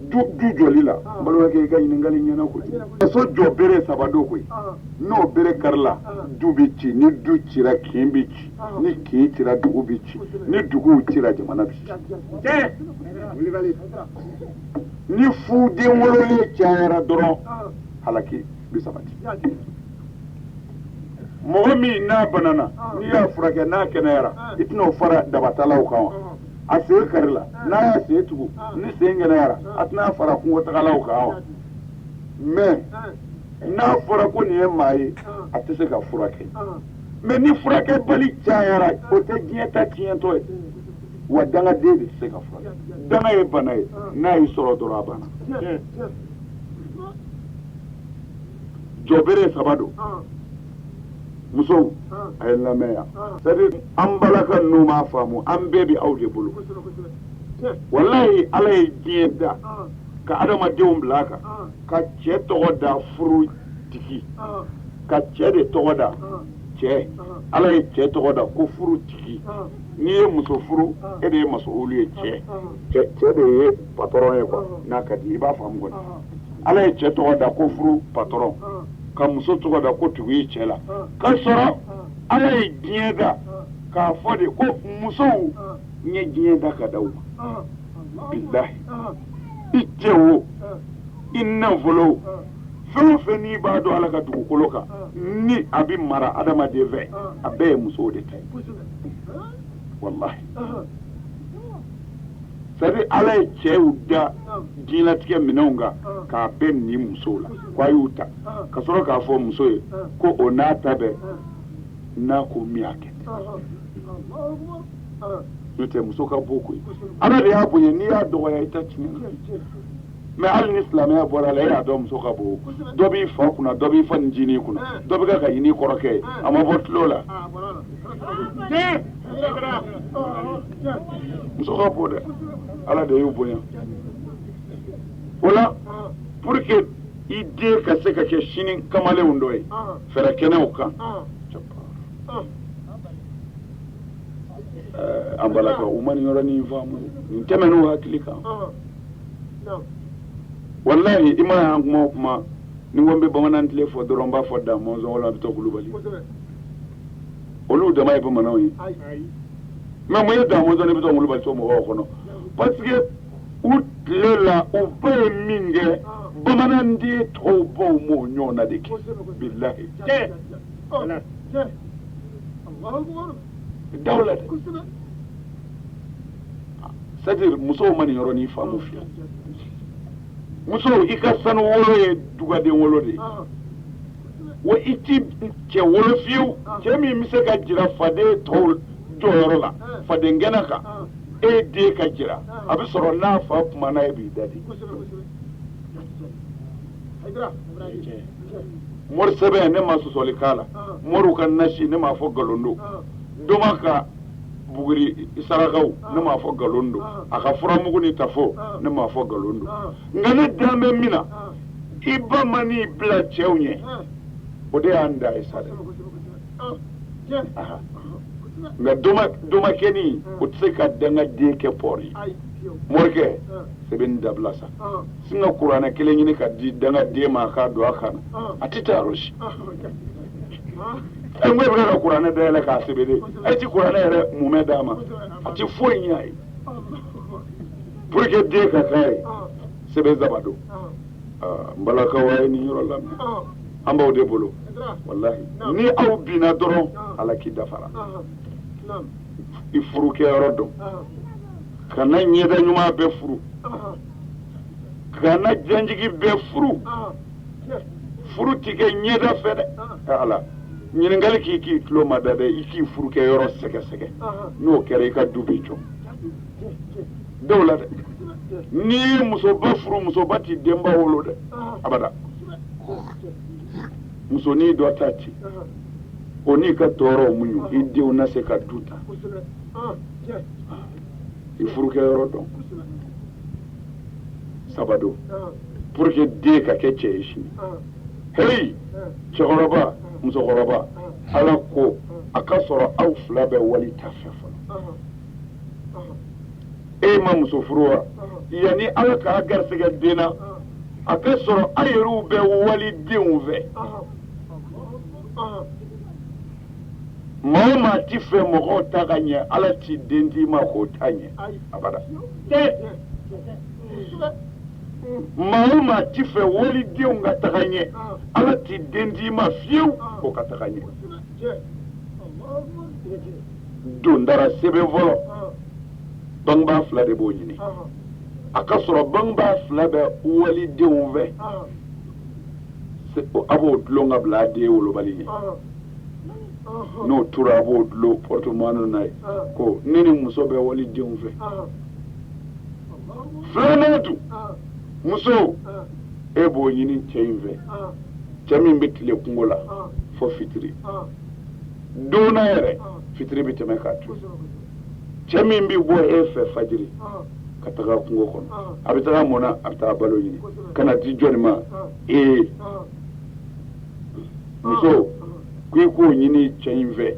du jɔli la n balimakɛ i ka ɲininkali ɲɛna koyi muso jɔ bere saba do koyi n'o bere karila du bɛ ci ni du cira kin bɛ ci ni kin cira dugu bɛ ci ni duguw cira jamana bɛ ci ni fuden wololen cayara dɔrɔn halaki bɛ sabati mɔgɔ min n'a banana n'i y'a furakɛ n'a kɛnɛyara i tɛna o fara dabatalaw kan wa a sen karila n'a y'a sen tugu ni sen kɛnɛyara a tɛna fara kungotagalaw kan wa mais n'a fɔra ko nin ye maa ye a tɛ se ka furakɛ mais ni furakɛbali cayara o tɛ diɲɛ ta tiɲɛtɔ ye wa dangaden de tɛ se ka furakɛ danga ye bana ye n'a y'i sɔrɔ dɔrɔn a banna jɔbere saba don musow a ye lamɛn yan c'est à dire an balaka ninnu m'a faamu an bɛɛ bɛ aw de bolo walahi ala ye diɲɛ da ka adamadenw bila a kan ka cɛ tɔgɔ da furu tigi ka cɛ de tɔgɔ da cɛ ala ye cɛ tɔgɔ da ko furu tigi n'i ye muso furu e de ye mas'ulu ye cɛ de ye patron ye quoi n'a ka di i b'a faamu kɔni ala ye cɛ tɔgɔ da ko furu patron ka muso tɔgɔ da ko tugu i cɛ la ka sɔrɔ ala ye diɲɛ da k'a fɔ de ko musow n ye diɲɛ da ka da u ma bilahi i cɛ wo i nafolo wo fɛn o fɛn n'i b'a dɔn ala ka dugukolo kan ni a bɛ mara adamaden fɛ a bɛɛ ye musow de ta ye wallahi c'est-à-dire ala ye cɛw da diɲɛlatigɛ minɛnw kan k'a bɛɛ ni musow la k'a y'u ta ka sɔrɔ k'a fɔ muso ye ko o n'a ta bɛɛ n'a ko min y'a kɛ n'o tɛ muso ka bon koyi ala de y'a bonya n'i y'a dɔgɔya i ta tiɲɛ mais hali ni silamɛya bɔra la e y'a dɔn muso ka bon dɔ b'i fa kunna dɔ b'i fa ni jinin kunna dɔ bɛ kɛ ka ɲini kɔrɔkɛ ye a ma bɔ tulo la muso ka bon dɛ ala de y'u bonya o la pour que i den ka se ka kɛ sini kamalenw dɔ ye fɛɛrɛ kɛnɛw kan an balaka u ma nin yɔrɔnin faamu nin tɛmɛn'u hakili kan wallahi i ma y'an kuma o kuma ni ko n bɛ bamanan tile fɔ dɔrɔn n b'a fɔ da mɔnzɔn wala bitɔ kulubali olu dama ye bamananw ye mais mun ye da mɔnzɔn ni bitɔ kulubali to mɔgɔw kɔnɔ parce que u tile la u bɛɛ ye min kɛ bamananden tɔw baw m'o ɲɔgɔn na de kɛ bilahi dawla dɛ c'est à dire musow ma nin yɔrɔnin faamu fiyewu muso i ka sanu wolo ye dugaden wolo de ye wa i ti cɛ wolo fiyewu cɛ min bɛ se ka jira faden tɔw jɔyɔrɔ la faden kɛnɛ kan e den ka jira a bɛ sɔrɔ n'a fa kumana e b'i da di mori sɛbɛn ne ma sɔsɔli k'a la moriw ka nasi ne m'a fɔ nkalon don doma ka buguri sarakaw ne m'a fɔ nkalon don a ka furamugu ni tafo ne m'a fɔ nkalon don nka ne dan bɛ min na i ba ma n'i bila cɛw ɲɛ o de y'an da ye sa dɛ nka domakɛnin o tɛ se ka dangaden kɛ pɔri ye morikɛ sɛbɛnni dabila sa sin ka kuranɛ kelen ɲini ka di dangaden ma k'a don a kan na a tɛ taa yɔrɔ si n ko e bɛ ka kuranɛ dayɛlɛ k'a sɛbɛn e ti kuranɛ yɛrɛ mumɛ d'a ma a ti foyi ɲɛ a ye pour que den ka k'a ye sɛbɛn zaba don n balakaw a ye nin yɔrɔ lamɛn an b'aw de bolo wallahi ni aw binna dɔrɔn ala k'i dafara i furu kɛyɔrɔ dɔn kana ɲɛda ɲuman bɛɛ furu kana janjigi bɛɛ furu furu ti kɛ ɲɛda fɛ dɛ ala ɲininkali k'i tulo ma da dɛ i k'i furu kɛyɔrɔ sɛgɛsɛgɛ n'o kɛra i ka du bɛ jɔ dɔw la dɛ n'i ye musoba furu musoba t'i denba wolo dɛ abada musonin dɔ ta ci o n'i ka tɔɔrɔw muɲu i denw na se ka du ta i furukɛyɔrɔ dɔn sabado pour que den ka kɛ cɛ ye sini heyi cɛkɔrɔba musokɔrɔba ala ko a ka sɔrɔ aw fila bɛ wali ta fɛ fɔlɔ e ma muso furu wa yanni ala k'a garisɛgɛ den na a ka sɔrɔ a yɛrɛw bɛ wali denw fɛ maa o maa ti fɛ mɔgɔw ta ka ɲɛ ala ti den d'i ma k'o ta ɲɛ abada maa o maa ti fɛ walidenw ka taga ɲɛ ala ti den d'i ma fiyewu k'o ka taga ɲɛ don dara sɛbɛn fɔlɔ bangebaa fila de b'o ɲini a ka sɔrɔ bangebaa fila bɛ walidenw fɛ a b'o dulon ka bila a den wolobali ɲɛ n'o tora a b'o dulon pɔrɔtomani na ye ko ne ni muso bɛ walidenw fɛ filanan dun muso e b'o ɲini cɛ in fɛ cɛ min bɛ tile kungo la fo fitiri don na yɛrɛ fitiri bɛ tɛmɛ k'a to cɛ min bɛ bɔ e fɛ fajiri ka taga kungo kɔnɔ a bɛ taga mun na a bɛ taga balo ɲini ka na di jɔnni ma muso ko i k'o ɲini cɛ in fɛ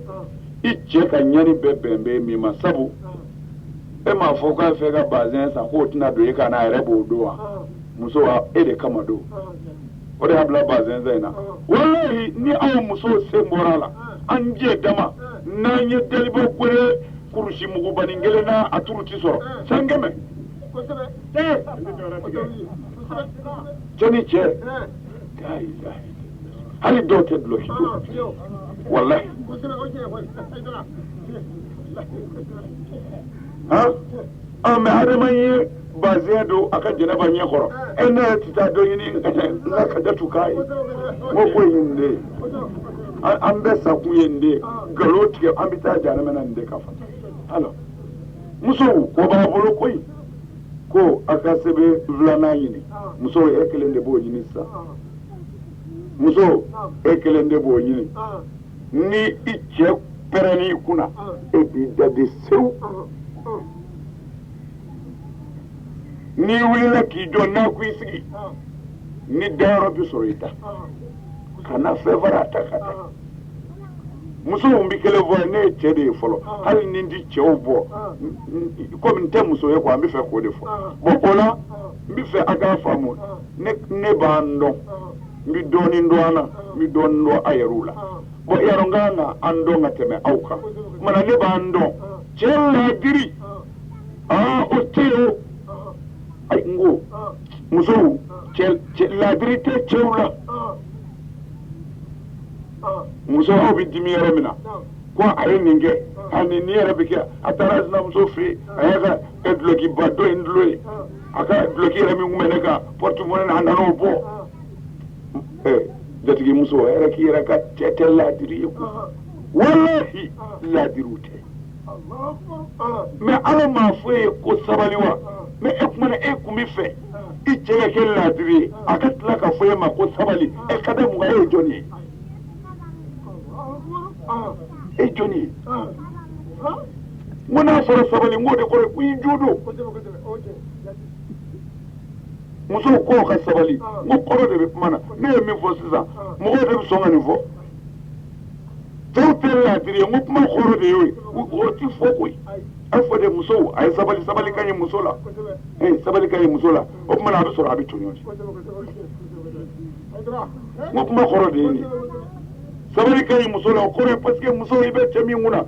i cɛ ka ɲani bɛɛ bɛn bɛ min ma sabu e m'a fɔ k'a fɛ ka bazɛn san k'o tɛna don e kan n'a yɛrɛ b'o don wa muso wa e de kama don o de y'a bila bazɛn san in na walahi ni aw muso sen bɔra a la an jɛ dama n'an ye daliba gwere kurusi mugubani kelen na a turu ti sɔrɔ san kɛmɛ cɛ ni cɛ hali dɔw tɛ duloki don walahi mɛ adama ye bazɛn don a ka jɛnɛba ɲɛ kɔrɔ e ne yɛrɛ tɛ taa dɔ ɲini n ka kadatu k'a ye n ko ye nin de ye an bɛɛ sakun ye nin de ye nkalon tigɛ an bɛ taa janɛmɛ na nin de ka fa alors musow ko b'a bolo koyi ko a ka sɛbɛn filanan ɲini musow e kelen de b'o ɲini sisan muso e kelen de b'o ɲini ni i cɛ pɛrɛnni i kunna e b'i dade sewu n'i wulila k'i jɔ n'a ko i sigi ni dayɔrɔ bi sɔrɔ i ta kana fɛn fara a ta ka taa musow bɛ kelen fɔ ne ye cɛ de ye fɔlɔ hali ni n ti cɛw bɔ komi n tɛ muso ye quoi n bɛ fɛ k'o de fɔ bon o la n bɛ fɛ a k'a faamu ne b'a dɔn n bɛ dɔɔnin dɔn an na n bɛ dɔɔnin dɔn a yɛrɛw la bon yarɔ n kan ka an dɔn ka tɛmɛ aw kan kumana ne b'an dɔn cɛ laadiri o tɛ yen o ayi n ko musow cɛ laadiri tɛ cɛw la muso aw bɛ dimi yɔrɔ min na ko a ye nin kɛ ani nin yɛrɛ bɛ kɛ a taara sinamuso fɛ yen a y'a ka dulokiba dɔ in dulo ye a ka duloki yɛrɛ min kun bɛ ne kan pɔritimɔni na a nan'o bɔ jatigi muso yɛrɛ k'i yɛrɛ ka cɛ tɛ laadiri ye koyi walahi laadiriw tɛ mɛ ala m'a fɔ e ye ko sabali wa mɛ e kumana e kun bɛ fɛ i cɛ ka kɛ laadiri ye a ka tila ka fɔ e ma ko sabali e ka da mun kan e ye jɔnni ye e jɔnni ye n ko n'a fɔra sabali n k'o de kɔrɔ ko i jo don musow k'o ka sabali n ko kɔrɔ de bɛ kuma na ne ye min fɔ sisan mɔgɔw de bɛ sɔn ka nin fɔ cɛw tɛ laadiri ye n ko kuma kɔrɔ de y'o ye o ti fɔ koyi a fɔ de musow a ye sabali sabali ka ɲi muso la sabali ka ɲi muso la o kuma na a bɛ sɔrɔ a bɛ tɔɲɔ de n ko kuma kɔrɔ de ye nin sabali ka ɲi muso la o kɔrɔ ye parce que muso i bɛ cɛ min kunna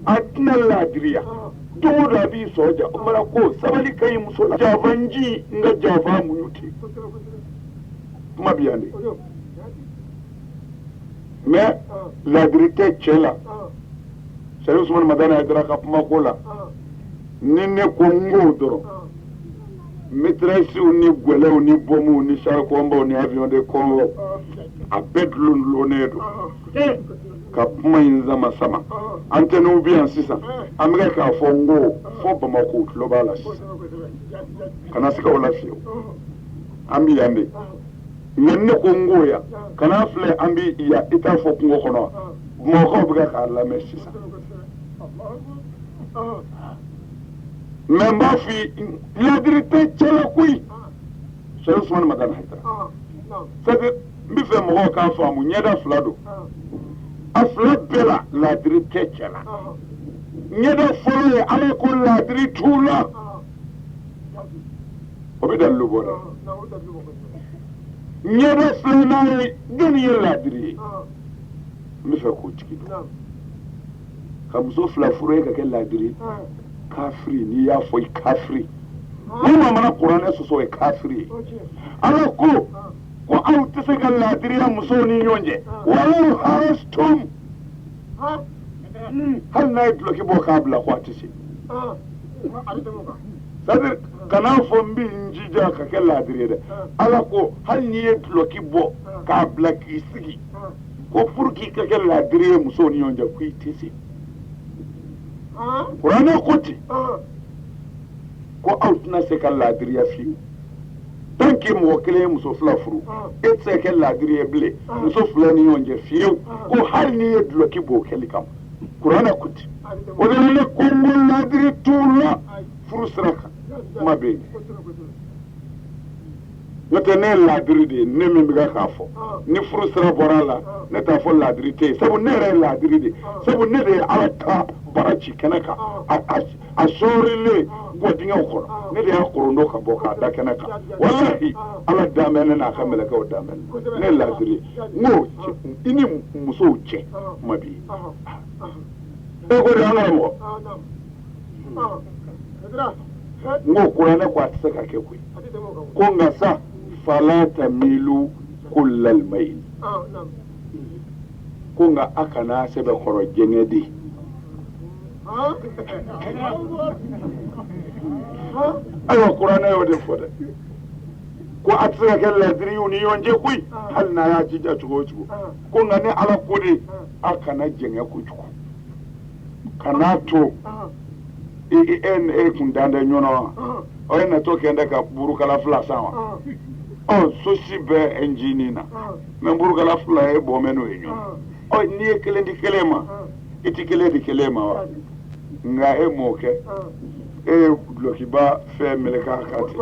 a tɛna laadiriya don o don a b'i sɔn ja o kumana ko sabali ka ɲi muso la jafanji n ka jafa muɲu ten kuma bɛ yan de mɛ laadiri tɛ cɛ la Sharif Usman Madana Hydra ka kuma ko la ni ne ko ngo doro maîtresse ni gwele ni bomu ni char combo ni avion de Congo a bedlun lonedo ka kuma yin zama sama antenu biyan sisa amga ka fo ngo fo Bamako lo bala sisa kana sika wala fiyo ambi yande ne ko ngo ya kana fle ambi ya ita fo ko kono mo ko buga ka la mesisa mais m'a fi la vérité tchela kui Sharif Usman Madana Hydra c'est mi fe mo ka famu nyeda flado afla bela la vérité tchela nyeda folo ala ko la vérité tula obedal lu bona nyeda flana gani la vérité mi fe ko tikido kam so fla furo ka ke la vérité kafiri ni ya foi kafiri ni mana Qur'an su so kafiri ala ko aw tisaka la diriya musoni yonje wala harastum hal na yidlo ki bo kabla ko tisi sadir kana fo mbi njija ka ke la diriya de ala ko hal ni yidlo ki bo kabla ki sigi ko furki ka ke la diriya musoni yonje ku tisi Qur'ana koti ko out na se kan ladiriya fi tanki mo kele muso fla furu et se kan ladiriya ble muso fla ni yonje fi ko har ni yedlo ki bo kele kam Qur'ana koti wala ne ko mo ladiri tula furu sraka mabe Nete ne ladiri de ne min biga ka fo ni furu sra borala ne ta fo ladiri te sabu ne re ladiri de sabu ne de alata barachi kenaka a sorile godinga ko ne de akoro ka boka da kenaka wallahi ala damene na ka melaka o damene ne ladiri no ini muso che mabi e ko da na mo ngo Qur'ana ko atsaka ke ku ko ngasa fala tamilu kullal mayl ko nga akana sebe khoro jenedi ayo Qur'ana yo de foda ko atsaka ke ladri uni yonje kuy hal na ya jija chugo ko nga ne ala kodi akana jenga ku chugo kana to kundanda nyono o na to kenda ka buru kala fla sawa o so si be engineer men buru kala fla e bo meno enyo o ni kele di kelema iti kele di kelema wa nga e moke e lokiba fe meleka kati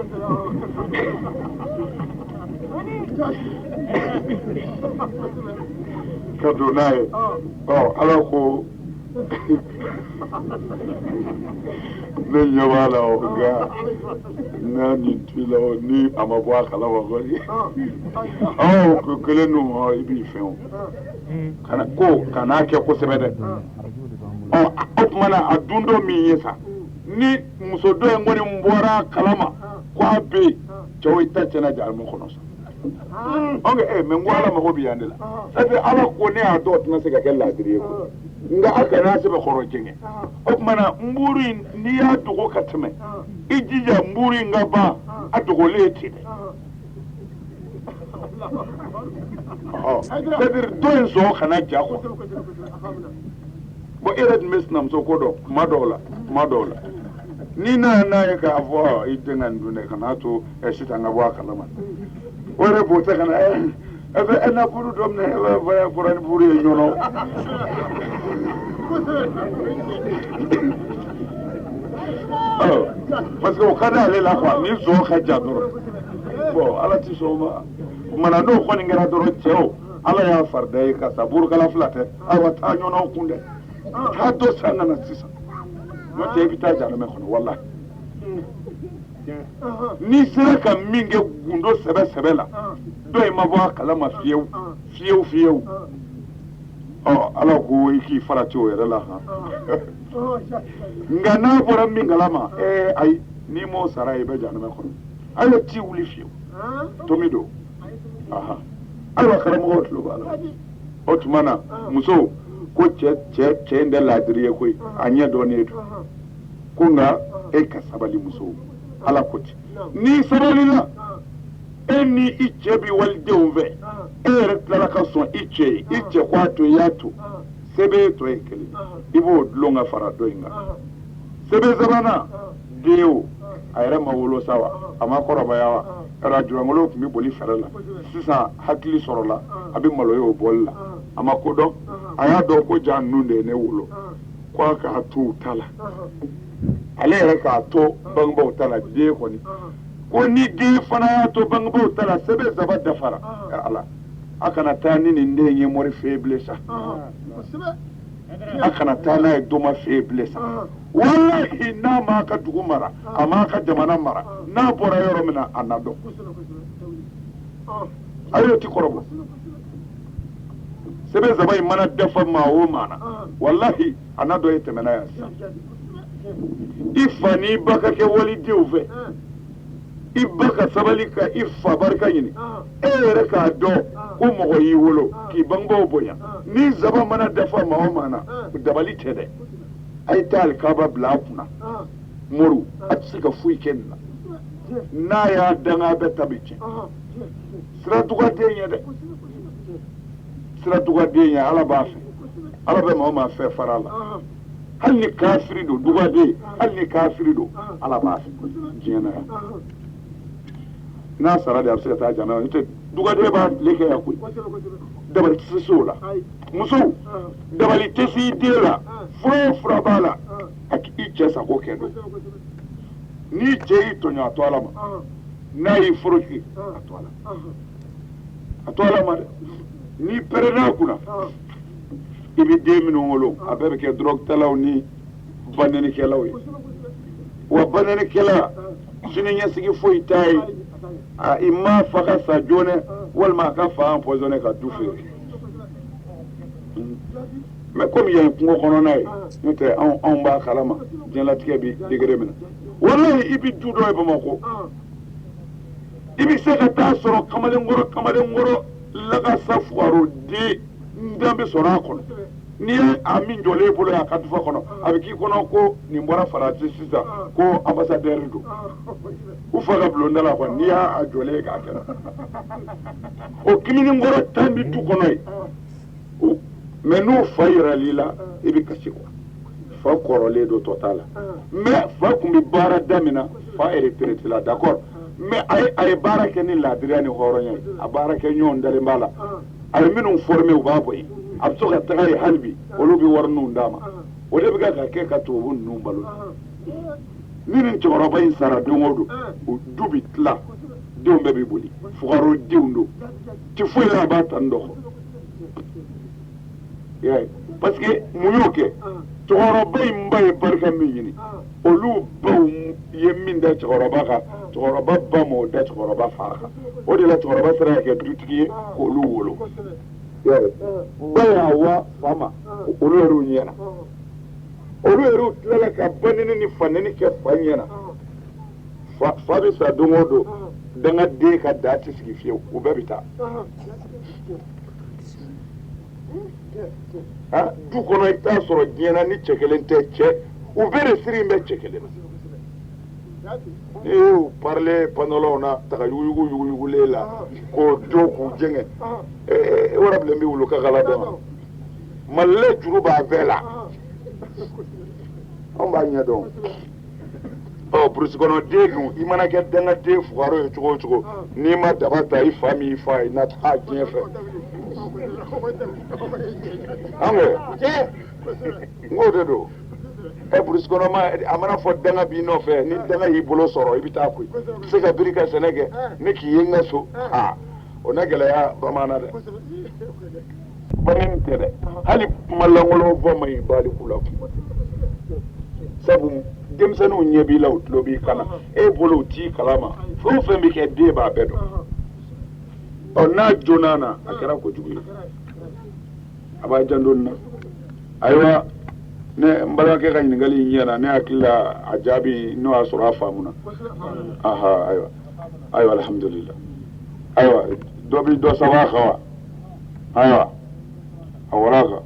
kadonai o alako ne nyawala o ga na ni tila o ni amabwa kala wa gori ko kele no mo ibi fe o kana ke ko sebede o mana adundo mi yesa ni musodo e ngoni mbora kalama kwa be joita chena jar mo kono sa onge me ngwala ma ko biyandela sabe ala ko ne adot na se ga kella dire ko nga aka na se be khoro jenge o mana mburi ni ya dugo katme ijija mburi nga ba adugo leti de sadir don so kana ja ko bo irad mesnam so ko do madola ni na ka avo itenga ndune kana to esita nga bwa kalama ore bota kana ebe na buru dom ne ba Qur'an buru e nyono parce que kana le la kwa ni zo khaja doro bo ala ti so ma mana do ko ni ngara doro cheo ala ya farde ka sabur kala flate awa ta nyono kunde ha do sanna na sisa mo te bita jara me kono wallahi ni sera ka minge gundo sebe la do e mabo kala ma fieu ala ko iki farati o yere la ha ngana bora mingalama ai ni mo sara e be jana me kono ala ti wuli fieu tomido ala karamo hotlo bala otmana muso ko cɛ in da ladiri ye koyi a ɲɛ dɔɔnin don ko nka e ka sabali muso ala ko ten n'i sabalila e ni i cɛ bi walidenw fɛ e yɛrɛ tilala ka sɔn i cɛ ye i cɛ ko a to i y'a to sɛbɛn tɔ ye kelen i b'o dulon ka fara dɔ in kan sɛbɛn sabanan den o a yɛrɛ ma wolo sa wa a ma kɔrɔbaya wa yɔrɔ jurangolo tun bɛ boli fɛrɛ la sisan hakili sɔrɔla a bɛ maloya o bɔli la a ma kodɔn a y'a dɔn ko ja ninnu de ye ne wolo ko a k'a to u ta la ale yɛrɛ k'a to bangebaaw ta la den kɔni ko ni den fana y'a to bangebaaw ta la sɛbɛn saba dafara ala a kana taa ni nin den ye mɔri fɛ bilen sa a kana taa n'a ye doma fɛ bilen sa wallahi n'a m'a ka dugu mara a m'a ka jamana mara n'a bɔra yɔrɔ min na a na dɔn a y'o ti kɔrɔbɔ sɛbɛn saba in mana dafa maa o maa na wallahi a na dɔn ye tɛmɛna yan sisan i fa n'i ba ka kɛ walidenw fɛ i ba ka sabali ka i fa barika ɲini e yɛrɛ k'a dɔn ko mɔgɔ y'i wolo k'i bangebaaw bonya ni zaba mana dafa maa o maa na dabali tɛ dɛ a ye taa alikaba bila a kunna muru a tɛ se ka foyi kɛ nin na n'a y'a danga a bɛɛ ta bɛ tiɲɛ siratugaden ye dɛ siratugaden ye ala b'a fɛ ala bɛ maa o maa fɛ fara la hali ni kafiri don dugaden hali ni kafiri don ala b'a fɛ diɲɛ na yan n'a sara de a bɛ se ka taa jana n'o tɛ dugaden b'a tile kɛ yan koyi dabali tɛ se o la musow dabali tɛ se i den la fura o fura b'a la a k'i cɛ sago kɛ don n'i cɛ y'i tɔɲɔ a to ala ma n'a y'i foroki a to ala a to ala ma dɛ n'i pɛrɛnna kunna i bɛ den minnu wolo a bɛɛ bɛ kɛ dɔrɔgutalaw ni banɛnikɛlaw ye wa banɛnikɛla sini ɲɛsigi foyi t'a ye i ma fa ka sa joona walima a ka fa empoisonné ka du feere mais komi yan ye kungo kɔnɔna ye n'o tɛ anw b'a kalama diɲɛlatigɛ bi degré min na wallahi i bɛ du dɔ ye Bamakɔ i bɛ se ka taa sɔrɔ kamalenkɔrɔ lagasa fugaro den n bɛ sɔrɔ a kɔnɔ n'i ye a min jɔlen i bolo a ka dufa kɔnɔ a bɛ k'i kɔnɔ ko nin bɔra Faransi sisan ko ambassadeur don u fa ka bulonda la n'i y'a jɔlen k'a kɛra o kamalenkɔrɔ tan bɛ du kɔnɔ ye mais n'o fa yiral'i la i bɛ kasi quoi fa kɔrɔlen don tɔ t'a la mais fa tun bɛ baara daminɛ fa retraité la d'accord mais a ye baara kɛ ni laadiriya ni hɔrɔnya ye a baara kɛ ɲɔgɔn dalen b'a la a ye minnu formé u b'a bɔ yen a bɛ to ka taga yen hali bi olu bɛ wari ninnu d'a ma o de bɛ ka kɛ ka tubabu ninnu balo ni nin cɛkɔrɔba in sara don o don o du bɛ tila denw bɛɛ bɛ boli fugaro denw don ti foyi la a b'a ta n dɔgɔ parce que mun y'o kɛ cɛkɔrɔba in ba ye barika min ɲini olu baw ye min da cɛkɔrɔba kan cɛkɔrɔba ba m'o da cɛkɔrɔba fa kan o de la cɛkɔrɔba sera ka kɛ dutigi ye k'olu wolo ba y'a wa fa ma olu yɛrɛw ɲɛna olu yɛrɛw tilala ka banini ni fanini kɛ fa ɲɛna fa bɛ sa don o don dangaden ka da tɛ sigi fiyewu u bɛɛ bɛ taa du kɔnɔ i t'a sɔrɔ diɲɛna ni cɛ kelen tɛ cɛ u bɛɛ de siri bɛ cɛ kelen na n'i y'u parler pantalon na taga yuguyugulen la k'o don k'u jɛngɛ wara bilen bɛ wolo kakala dɔ ma malile juru b'a bɛɛ la anw b'a ɲɛ dɔn burusi kɔnɔ den dun i mana kɛ dangaden fugaro ye cogo o cogo n'i ma daba ta i fa min i fa ye na taa diɲɛ fɛ an ko de don burusi kɔnɔ ma a mana fɔ danga b'i nɔfɛ ni danga y'i bolo sɔrɔ i bɛ taa koyi i bɛ se ka biri ka sɛnɛ kɛ ne k'i ye n ka so o na gɛlɛya bamaana dɛ banini tɛ dɛ hali kuma lankolon fɔ man ɲi baliku la sabu denmisɛnninw ɲɛ b'i la u tulo b'i kana e bolo u t'i kalama fɛn o fɛn bɛ kɛ den b'a bɛɛ dɔn n'a jona na a kɛra kojugu ye a b'a janto nin na ayiwa ne n balimakɛ ka ɲininkali in ɲɛna ne hakili la a jaabi n'o y'a sɔrɔ a faamuna ayiwa alhamdulillah ayiwa dɔ bi dɔ sababu a kan wa ayiwa a wɔr'a kan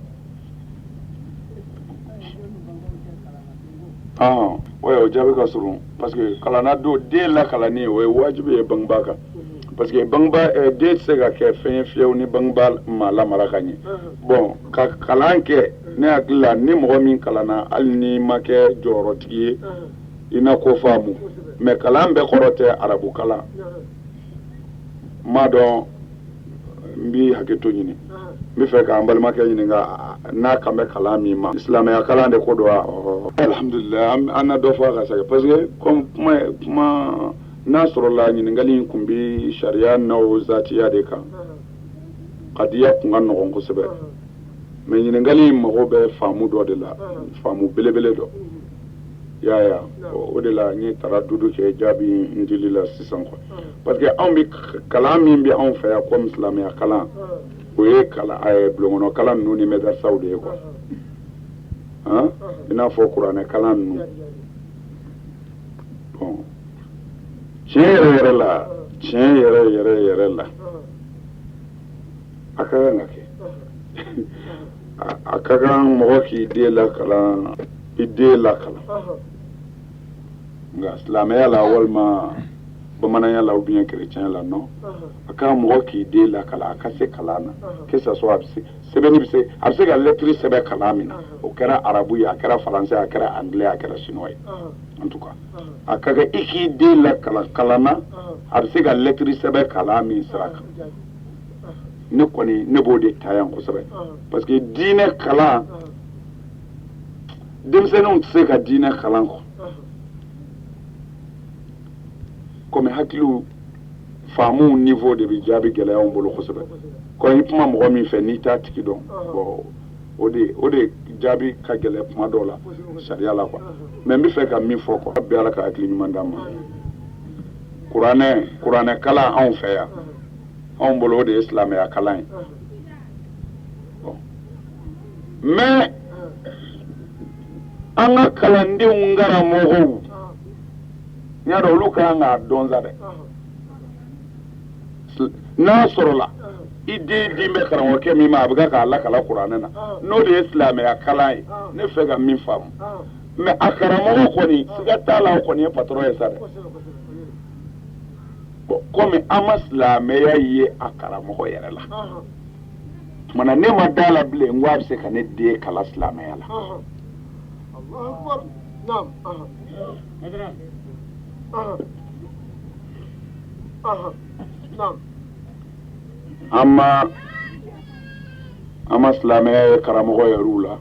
o jaabi ka surun parce que kalana do den la kalani o ye wajibi ye bangebaa kan parce que bangebaa den tɛ se ka kɛ fɛn ye fiyewu ni bangebaa ma lamara ka ɲɛ bon ka kalan kɛ ne hakili la ni mɔgɔ min kalanna hali ni ma kɛ jɔyɔrɔtigi ye i na ko faamu mais kalan bɛɛ kɔrɔ tɛ arabu kalan n m'a dɔn n b'i hakɛto ɲini n bɛ fɛ k'an balimakɛ ɲininka n'a kan bɛ kalan min ma silamɛya kalan de ko don wa alhamdulilayi an na dɔ fɔ a ka sɛgɛn parce que comme kuma n'a sɔrɔla ɲininkali in tun bɛ sariya n'o zatiya de kan kadiya tun ka nɔgɔn kosɛbɛ mais ɲininkali in mago bɛ faamu dɔ de la faamu belebele dɔ y'a ye o de la n ye taradudu kɛ jaabi n dili la sisan quoi parce que anw bɛ kalan min bɛ anw fɛ yan comme silamɛya kalan o ye bulon kɔnɔ kalan ninnu ni mɛdarasaw de ye quoi i n'a fɔ kuranɛ kalan ninnu bon tiɲɛ yɛrɛ la a ka kan ka kɛ a ka kan mɔgɔ k'i den lakalan i den lakalan nka silamɛya la walima bamananya la ou bien chrétien la non a ka mɔgɔ k'i den lakalan a ka se kalan na que ça soit sɛbɛnni bɛ se a bɛ se ka lɛtiri sɛbɛn kalan min na o kɛra arabu ye a kɛra faransɛ a kɛra anglais a kɛra chinois ye en tout cas a ka kɛ i k'i den lakalan kalan na a bɛ se ka lɛtiri sɛbɛn kalan min sira kan ne kɔni ne b'o de ta yan kosɛbɛ parce que diinɛ kalan denmisɛnninw tɛ se ka diinɛ kalan kɔ komi hakiliw faamuw niveau de bɛ jaabi gɛlɛya anw bolo kosɛbɛ kɔni i kuma mɔgɔ min fɛ n'i t'a tigi dɔn bon o de jaabi ka gɛlɛ kuma dɔw la sariya la quoi mais n bɛ fɛ ka min fɔ quoi bɛ ala ka hakili ɲuman d'an ma kuranɛ kalan anw fɛ yan anw bolo o de ye silamɛya kalan ye mais an ka kalandenw karamɔgɔw n y'a dɔn olu ka kan k'a dɔn sa dɛ n'a sɔrɔla i den di bɛ karamɔgɔkɛ min ma a bɛ k'a lakala kuranɛ na n'o de ye silamɛya kalan ye ne fɛ ka min faamu mais a karamɔgɔ kɔni siga t'a la o kɔni ye patron ye sa dɛ bon komi an ma silamɛya ye a karamɔgɔ yɛrɛ la tumana ne ma da la bilen n ko a bɛ se ka ne den kala silamɛya la an ma silamɛya ye karamɔgɔ yɛrɛw la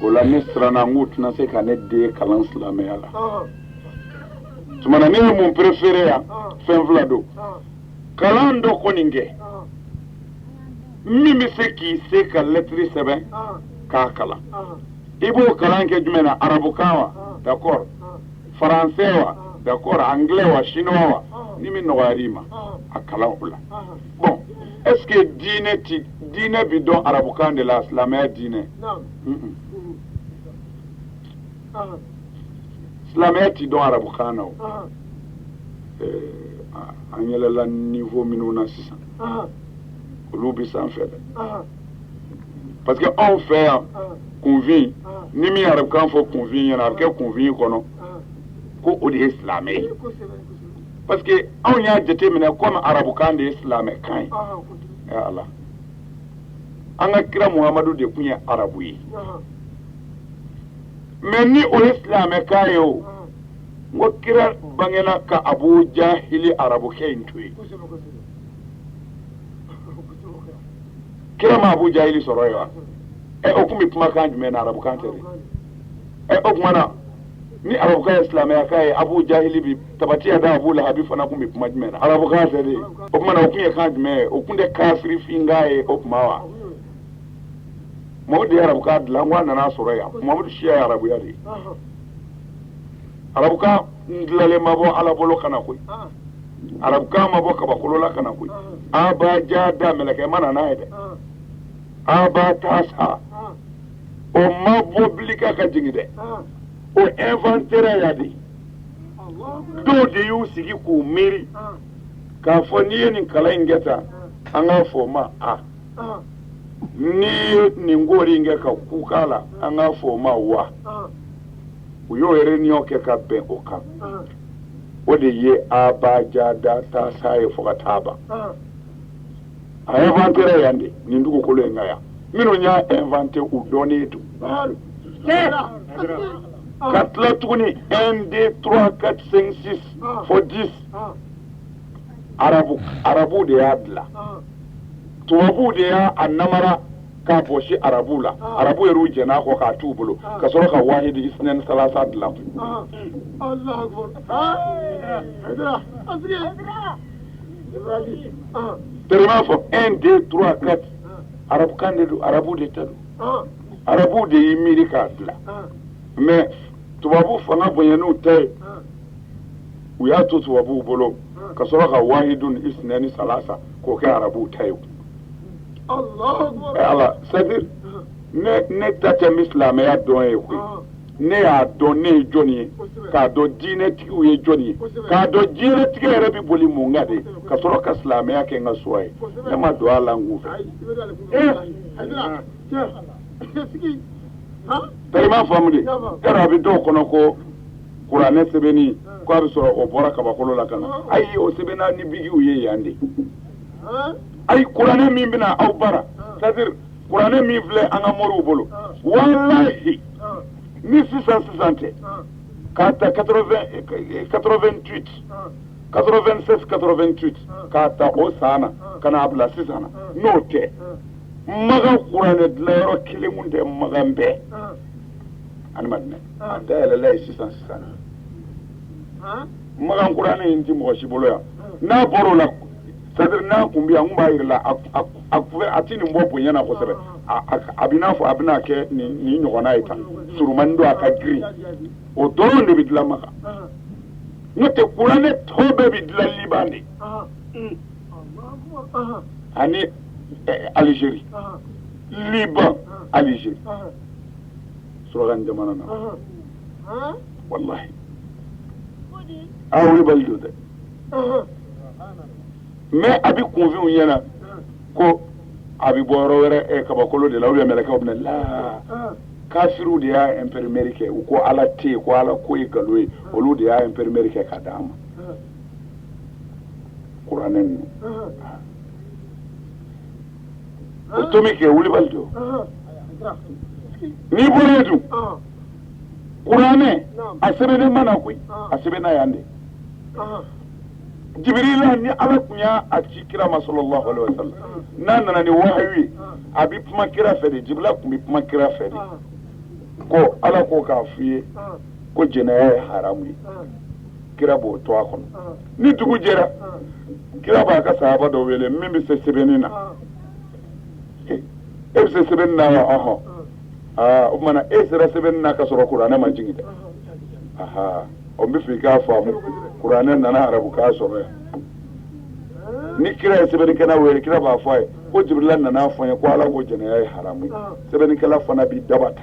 o la ne siranna n k'u tɛna se ka ne den kalan silamɛya la tumana ne ye mun préféré yan fɛn fila don kalan dɔ kɔni kɛ min bɛ se k'i se ka lɛtiri sɛbɛn k'a kalan i b'o kalan kɛ jumɛn na arabukan wa d'accord faransɛ wa d'accord anglais wa chinois wa ni min nɔgɔyar'i ma a kalan o la bon est ce que diinɛ bi dɔn arabukan de la silamɛya diinɛ silamɛya ti dɔn arabukan na o an yɛlɛla niveau minnu na sisan olu bɛ sanfɛ dɛ parce que anw fɛ yan kunfin ni min arabukan fɔ kunfin ɲɛna a bɛ kɛ kunfin kɔnɔ ko o de ye silamɛ ye parce que anw y'a jateminɛ komi arabukan de ye silamɛkan ye ala an ka kira muhamadu de tun ye arabu ye mais ni o ye silamɛkan ye o n ko kira bangena ka abu jahili arabukɛ in to yen kira ma abu jahili sɔrɔ ye wa o tun bɛ kumakan jumɛn na arabukan tɛ de o tuma na ni arabukan ye silamɛyakan ye abu jahili bi tabatiya da abu lahabi fana tun bɛ kuma jumɛn na arabukan tɛ de o tuma na o tun ye kan jumɛn ye o tun tɛ kafiri finga ye o tuma wa Muhammadu ye arabukan dilan ko a nana sɔrɔ yan Muhammadu siya ye arabuya de ye arabukan dilanlen ma bɔ ala bolo kana koyi arabukan ma bɔ kabakolo la kana koyi a b'a ja da mɛlɛkɛ ma na n'a ye dɛ a b'a ta sa o ma bɔ bilika ka jigin dɛ o inventaire ya de dɔw de y'u sigi k'u miiri k'a fɔ n'i ye nin kalan in kɛ tan an k'a fɔ o ma a n'i ye nin koori in kɛ ka ku k'a la an k'a fɔ o ma wa u y'o réunion kɛ ka bɛn o kan o de ye abajada taasa ye fo ka taa ban a inventé yan de nin dugukolo in kan yan minnu y'a inventé u dɔnnen don ka tila tuguni 1 2 3 4 5 6 fo 10 arabu de y'a bila tubabu de y'a namara k'a bɔsi arabu la arabu yɛrɛ jɛn'a kɔ k'a t'u bolo ka sɔrɔ ka wahidi isnɛni salasa dilan tellement fɔ 1 2 3 4 arabu kan de don arabu de ta don arabu de y'i miiri k'a dilan mais tubabu fanga bonyaniw ta ye u y'a to tubabuw bolo ka sɔrɔ ka wahidun isnɛni salasa k'o kɛ arabuw ta ye ala c'est-à-dire ne ta tɛ silamɛya dɔn ye koyi ne y'a dɔn ne ye jɔn ye k'a dɔn diinɛtigiw ye jɔn ye k'a dɔn diinɛtigi yɛrɛ bɛ boli mun kan de ka sɔrɔ ka silamɛya kɛ n ka so ye ne ma don a la n kun fɛ tellement faamu de yɔrɔ a bɛ dɔw kɔnɔ ko kuranɛ sɛbɛnni ko a bɛ sɔrɔ o bɔra kabakolo la ka na ayi o sɛbɛnna ni bigiw ye yan de ayi kuranɛ min bɛna aw bara c'est-à-dire kuranɛ min filɛ an ka moriw bolo walahi ni sisan tɛ k'a ta 88 96 88 k'a ta o san na ka n'a bila sisan na n'o tɛ magan kuranɛ dilanyɔrɔ kelen kun tɛ magan bɛɛ adamaden a dayɛlɛla ye sisan magan kuranɛ in ti mɔgɔ si bolo yan n'a bɔra o la c'est-à-dire n'a kun bɛ yan n kun b'a yira la a ti nin bɔ bonya na kosɛbɛ a bɛ n'a fɔ a bɛna kɛ nin ɲɔgɔnna ye tan surumani don a ka girin o dɔrɔn de bɛ dilan makan n'o tɛ kuranɛ tɔ bɛɛ bɛ dilan liban de ani Algérie Liban Algérie suragan jamana na wallahi awuri baldo de mais abi convenu yana ko abi boro wɛrɛ kabakolo de la ou bien melakaw bɛna la kafiru de y'a imprimer kɛ u ko ala te ko ala ko ye galo ye olu de y'a imprimer kɛ ka d'a ma kuranɛ ninnu o tomi kɛ wulibali do n'i bɔra dun kuranɛ a sɛbɛnnen mana koyi a sɛbɛnna yan de Jibrila ni ala tun y'a ci kira ma sallallahu alaihi wa sallam n'a nana ni wahayu ye a bɛ kuma kira fɛ de Jibrila tun bɛ kuma kira fɛ de ko ala ko k'a f'i ye ko jɛnɛya ye haramu ye kira b'o to a kɔnɔ ni dugu jɛra kira b'a ka sahaba dɔ wele min bɛ se sɛbɛnni na e bɛ se sɛbɛnni na wa ɔhɔn o tuma na e sera sɛbɛnni na ka sɔrɔ kuranɛ ma jigin dɛ o bɛ fɛ i k'a faamu kuranɛ nana arabukan sɔrɔ yan ni kira ye sɛbɛnnikɛla wele kira b'a fɔ a ye ko Jibrila nana fɔ n ye ko ala ko jɛnɛya ye haramu ye sɛbɛnnikɛla fana b'i daba ta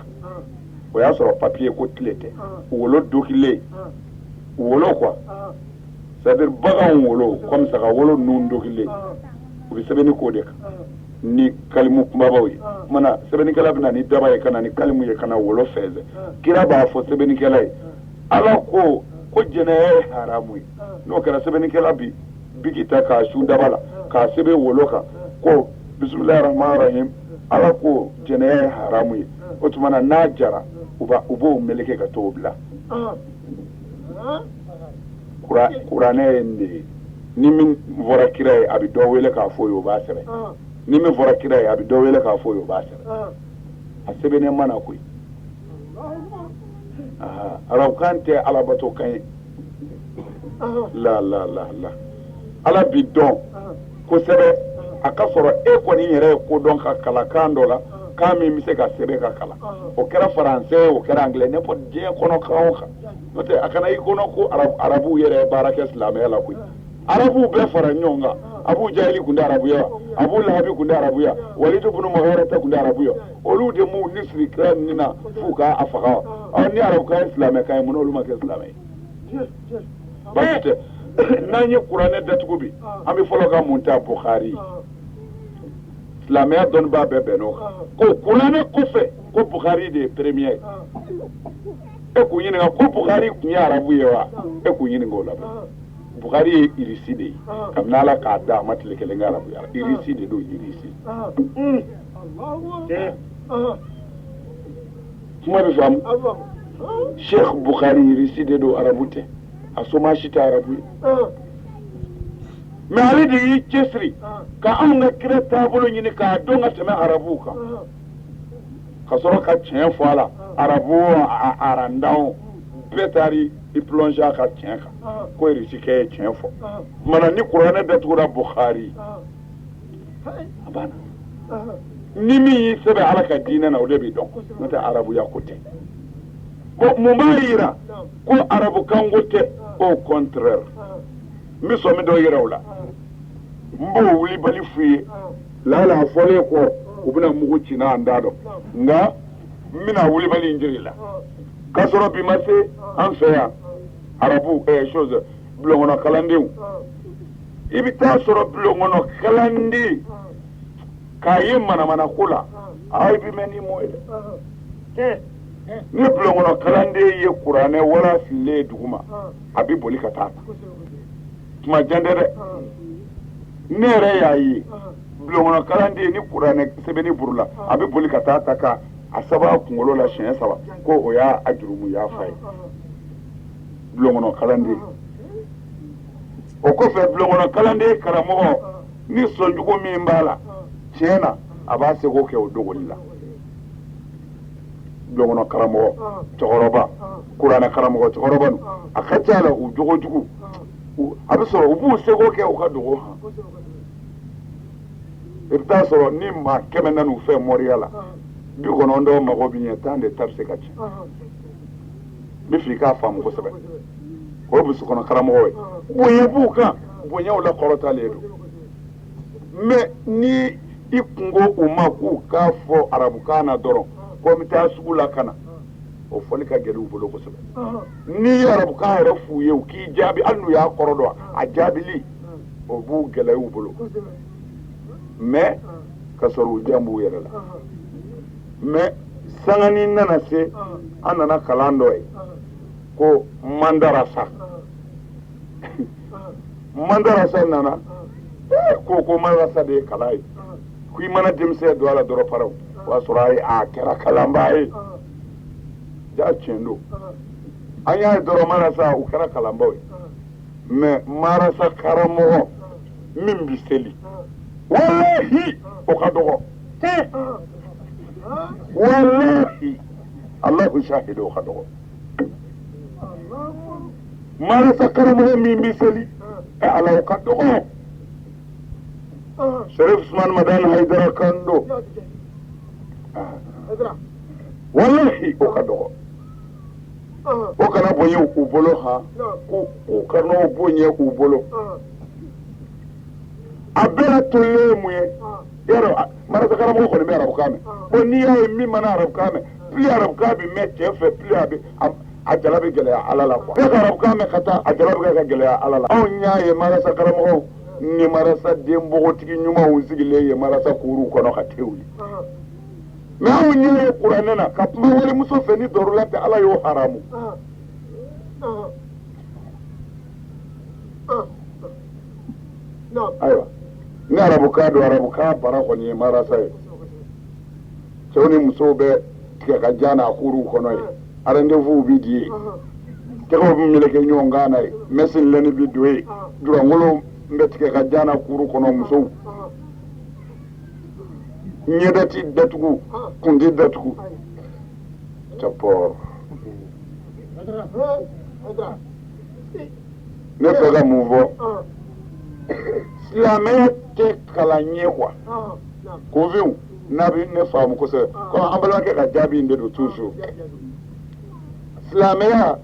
o y'a sɔrɔ papiye ko tile tɛ wolo dokilen wolo quoi c'est-à-dire baganw wolo comme saga wolo nun dokilen u bɛ sɛbɛnni k'o de kan ni kalimu kumabaw ye mana sɛbɛnnikɛla bɛna ni daba ye ka na ni kalimu ye ka na wolo fɛnsɛ kira b'a fɔ sɛbɛnnikɛla ye ala ko jɛnɛya ye haramu ye n'o kɛra sɛbɛnnikɛla bi bigi ta k'a su daba la k'a sɛbɛn wolo kan ko bisimilahi rahmani rahim ala ko jɛnɛya ye haramu ye o tuma na n'a jara u b'o meleke ka t'o bila kuranɛ ye nin de ye ni min fɔra kira ye a bɛ dɔ wele k'a fɔ ye o b'a sɛbɛn ni min fɔra kira ye a bɛ dɔ wele k'a fɔ ye o b'a sɛbɛn a sɛbɛnnen mana koyi arabukan tɛ alabato kan ye la ala bi dɔn kosɛbɛ a ka sɔrɔ e kɔni yɛrɛ ye ko dɔn ka kalan kan dɔ la kan min bɛ se ka sɛbɛn ka kalan o kɛra faransɛ o kɛra anglais n'importe diɲɛ kɔnɔ kan o kan n'o tɛ a kana i kɔnɔ ko arabuw yɛrɛ ye baara kɛ silamɛya la koyi arabuw bɛɛ fara ɲɔgɔn kan abu jahili kun tɛ arabuya abu lahabi kun tɛ arabuya walidu bunu mughirata kun tɛ arabuya olu de m'u ni siri kira nin na f'u k'a faga ni arabukan ye silamɛkan ye mun n'olu ma kɛ silamɛ ye baasi tɛ n'an ye kuranɛ datugu bi an bɛ fɔlɔ ka mun ta Bukhari silamɛya dɔnnibaa bɛɛ bɛn n'o kan ko kuranɛ kɔfɛ ko Bukhari de ye premier e k'u ɲininka ko Bukari tun ye arabu ye wa e k'u ɲininka o la Bukari ye irisi de ye kabini Ala k'a da a ma tile kelen kɛ arabu ye irisi de don irisi kuma bɛ faamu Sheikh Bukari irisi de don arabu tɛ a soma si tɛ arabu ye mais ale de y'i cɛsiri ka anw ka kira taabolo ɲini k'a dɔn ka tɛmɛ arabuw kan ka sɔrɔ ka tiɲɛ fɔ a la arabu arandanw bɛɛ taari i plonge a ka tiɲɛ kan ko risikɛ ye tiɲɛ fɔ mana ni kuranɛ datugura Bukhari a banna ni min y'i sɛbɛn Ala ka diinɛ na o de bɛ dɔn n'o tɛ arabuya ko tɛ bon mun b'a yira ko arabukan ko tɛ au contraire n bɛ sɔmi dɔ yira o la n b'o wulibali f'u ye laala a fɔlen kɔ u bɛna mugu ci n'an da dɔn nka n bɛna wulibali in jiri la k'a sɔrɔ bi ma se an fɛ yan arabu chose bulon kɔnɔ kalandenw i bɛ taa sɔrɔ bulon kɔnɔ kalanden k'a ye manamana ko la i bɛ mɛn ni mɔ ye dɛ ni bulon kɔnɔ kalanden ye kuranɛ wara fililen duguma a bɛ boli ka taa tuma jan tɛ dɛ ne yɛrɛ y'a ye bulon kɔnɔ kalanden ni kuranɛ sɛbɛnni burula a bɛ boli ka taa ta ka a saba kunkolo la siɲɛ 3 ko o y'a jurumu y'a fa ye bulon kɔnɔ kalanden o kɔfɛ bulon kɔnɔ kalanden karamɔgɔ ni sɔnjugu min b'a la tiɲɛ na a b'a seko kɛ o dogoli la bulon kɔnɔ karamɔgɔ cɛkɔrɔba kuranɛ karamɔgɔ cɛkɔrɔba a ka ca la u jogojugu a bɛ sɔrɔ u b'u seko kɛ u ka dogo han i bɛ taa sɔrɔ ni maa 100 nan'u fɛ mɔriya la 90 mago bɛ ɲɛ 10 de ta bɛ se ka tiɲɛ n bɛ fɛ i k'a faamu kosɛbɛ o ye burusi kɔnɔ karamɔgɔ ye bonya b'u kan bonyaw la kɔrɔtalen don mais ni i kungo u ma k'u k'a fɔ arabukan na dɔrɔn ko n bɛ taa sugu la ka na o fɔli ka gɛlɛn u bolo kosɛbɛ n'i ye arabukan yɛrɛ f'u ye u k'i jaabi hali n'u y'a kɔrɔ dɔn a jaabili o b'u gɛlɛya u bolo mais ka sɔrɔ u jan b'u yɛrɛ la mais sangani nana se an nana kalan dɔ ye ko mandarasa mandarasa nana ko mandarasa de ye kalan ye ko i mana denmisɛn don a la dɔrɔn paraw o y'a sɔrɔ a kɛra kalanbaa ye ja tiɲɛ don an y'a ye dɔrɔn mandarasa u kɛra kalanbaaw ye mais mandarasa karamɔgɔ min bɛ seli wallahi o ka dɔgɔ wallahi Allahu shahidu o ka dɔgɔ mandarasa karamɔgɔ min bɛ seli Ala o ka dɔgɔ Sharif Usman Madan Haidara Kando wallahi o ka dɔgɔ o kana bonya u bolo ha u kana bonya u bolo a bɛɛ tolen mun ye yɔrɔ mandarasa karamɔgɔ kɔni bɛ arabukan mɛn bon n'i y'a ye min mana arabukan mɛn plus arabukan bɛ mɛn cɛ fɛ plus a jala bɛ gɛlɛya Ala la quoi bɛɛ ka arabukan mɛn ka taa a jala bɛ ka gɛlɛya Ala la anw y'a ye mandarasa karamɔgɔw ni mandarasa den npogotigi ɲumanw sigilen ye mandarasa kuruw kɔnɔ ka te wuli mais anw y'a ye kuranɛ na ka kuma walimuso fɛ ni dɔrɔla tɛ Ala y'o haramu ayiwa ni arabukan don arabukan bara kɔni ye mandarasa ye cɛw ni musow bɛ tigɛ ka jan n'a kuruw kɔnɔ ye rendez-vous bɛ di yen tɛgɛw bɛ meleke ɲɔgɔn kan na ye mɛsini lɛni bɛ don yen durangolo bɛ tigɛ ka jan n'a kuru kɔnɔ musow ɲɛda ti datugu kun ti datugu capɔr ne fɛ ka mun fɔ silamɛya tɛ kalan ɲɛ quoi conviw n'a bɛ ne faamu kosɛbɛ komi an balimakɛ ka jaabi in de don toujours silamɛya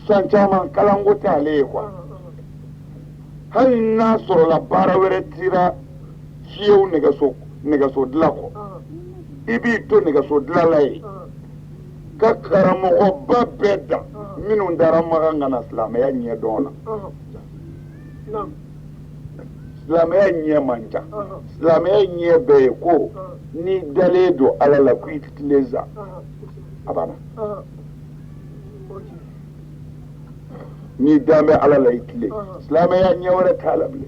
san caman kalanko tɛ ale ye quoi hali n'a sɔrɔla baara wɛrɛ dira fiyewu nɛgɛso dilan kɔ i b'i to nɛgɛso dilanla ye ka karamɔgɔba bɛɛ dan minnu dara makan ka na silamɛya ɲɛ dɔn na silamɛya ɲɛ man ca silamɛya ɲɛ bɛɛ ye ko n'i dalen don Ala la ko i tilen sa abana ni dame ala la itle islama ya nyawara kala bile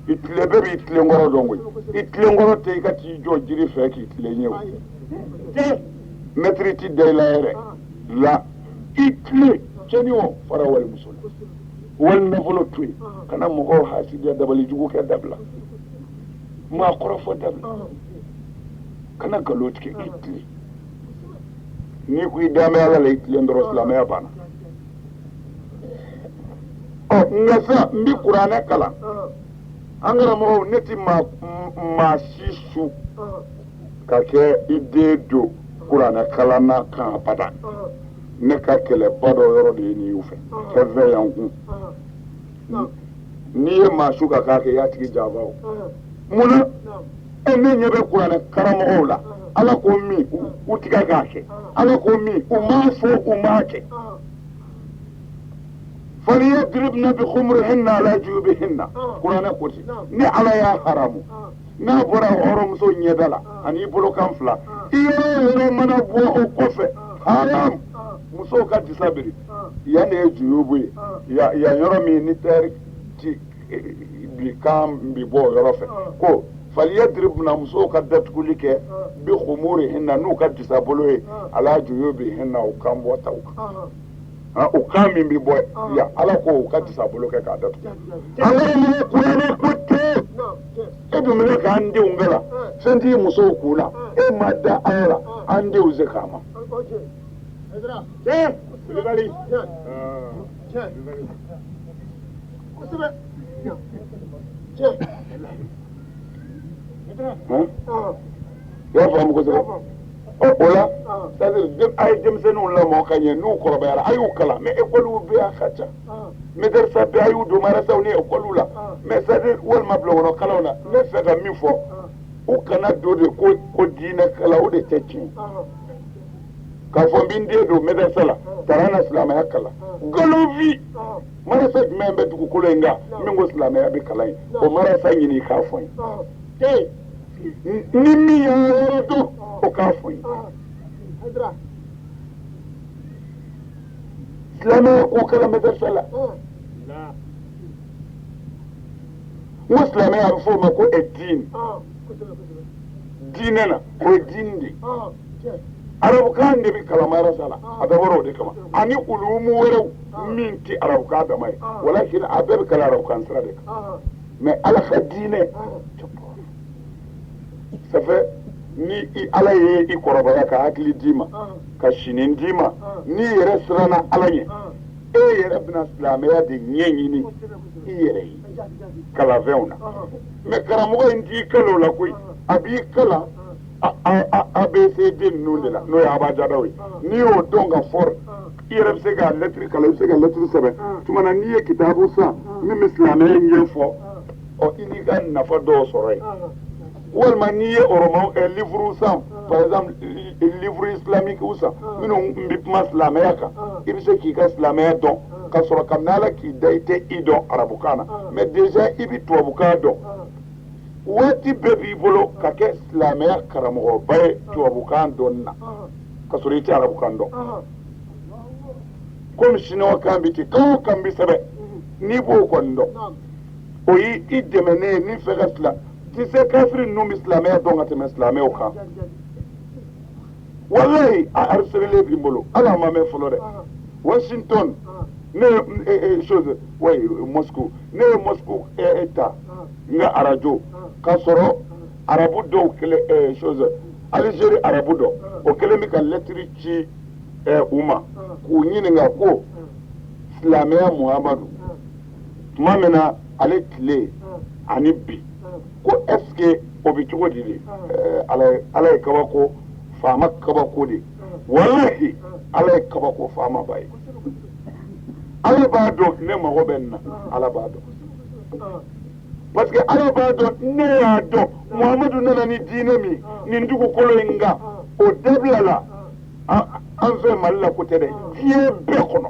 itle be bi itle ngoro dongo itle ngoro te ka ti jo jiri fe ki itle nyew metriti de la ere la itle cheni o fara wal musul wal nafolo tui kana mo ko hasidiya dabali jugu ke dabla ma korofo dabla kana galot ke itle ni ku dame ala la itle ndoro islama ya bana ngasa mbi qur'ana kala angara mo neti ma shisu kake ide do qur'ana kala na kan pada ne ka kele bado yoro de ni ufe keve yangu ni ma shuka kake ya tigi jabao muna ene nyebe qur'ana karamo la ala ko mi utiga kake ala ko mi umafo umake فليضربن بخمرهن على جيوبهن قرآن قوتي ني على يا حرام نا برا حرام سو نيدلا اني بلو كان فلا يو من ابو اوقف حرام مسو كا تسابري يا ني جيوبي يا يرمي ني تارك تي بكام بيبو يرفع كو فليضربن مسو كا دتكوليك بخمرهن نو كا تسابلوي على جيوبهن وكام وتاوك ukami mbi boy ya ala ko ukati sabolo ke ka datu ala ni ko ne kutte edu mele ka ande ungala sendi muso kula e madda ala ande uze kama ezra libali libali kusibe ya famu ko ola c'est-à-dire ay demsenu la mo kanye nu ko bayara ayu kala mais école bi akhacha mais der sa bi ayu do mara saw ni école la mais c'est-à-dire wal mablo wono kala na ne feta mi fo o kana do de ko dina kala o de techi ka fo binde do meder sala tarana islam ya kala golovi mara sa membe du ko lenga mingo islam ya be kala o mara sa nyini ka fo nimi ya do o ka fo hydra islama ko kala madrasala la muslima ya fo ma ko edin dinana ko dindi arabu kan de bi kala marasala adabaro de kama ani ulumu wero minti arabu ka da mai walakin abab kala arabu kan sira de mais ala khadine ça fait ni ala ye i kɔrɔbaya ka hakili d'i ma ka sini d'i ma ni yɛrɛ siranna ala ɲɛ e yɛrɛ bɛna silamɛya de ɲɛ ɲini i yɛrɛ ye kalafɛnw na mais karamɔgɔ in t'i kala o la koyi a b'i kala ABCD ninnu de la n'o ye abajadaw ye n'i y'o dɔn ka fɔri i yɛrɛ bɛ se ka lɛtiri kala i bɛ se ka lɛtiri sɛbɛn tuma na n'i ye kitabu san min bɛ silamɛya ɲɛfɔ i n'i ka nafa dɔw sɔrɔ yen walima n'i ye oromo livre san par exemple livre islamique u san minnu bɛ kuma silamɛya kan i bɛ se k'i ka silamɛya dɔn ka sɔrɔ kabini ala k'i da i tɛ i dɔn arabukan na mais déjà i bɛ tubabukan dɔn waati bɛɛ b'i bolo ka kɛ silamɛya karamɔgɔba ye tubabukan dɔnni na ka sɔrɔ i tɛ arabukan dɔn komi siniwa kan bɛ ten kan o kan bɛ sɛbɛn n'i b'o kɔni dɔn o y'i dɛmɛ ne ye n'i fɛ ka silamɛ ti se kafiri ninnu bɛ silamɛya dɔn ka tɛmɛ silamɛw kan walayi a harcelé b'i bolo ala ma mɛn fɔlɔ dɛ Washington ne ye chose wayi Moscou ne ye Moscou ta n ka arajo ka sɔrɔ arabu dɔw kɛlɛ chose Algérie arabu dɔ o kɛlen bɛ ka lɛtiri ci u ma k'u ɲininka ko silamɛya Muhamadu tuma min na ale tile ani bi ko est-ce que o bɛ cogo di de ala ye kabako faama kabako de walahi ala ye kabako faama ba ye ala b'a dɔn ne mago bɛ nin na ala b'a dɔn parce que ala b'a dɔn ne y'a dɔn Muhamadu nana ni diinɛ min nin dugukolo in kan o dabila la an fɛ Mali la ko tɛ dɛ diɲɛ bɛɛ kɔnɔ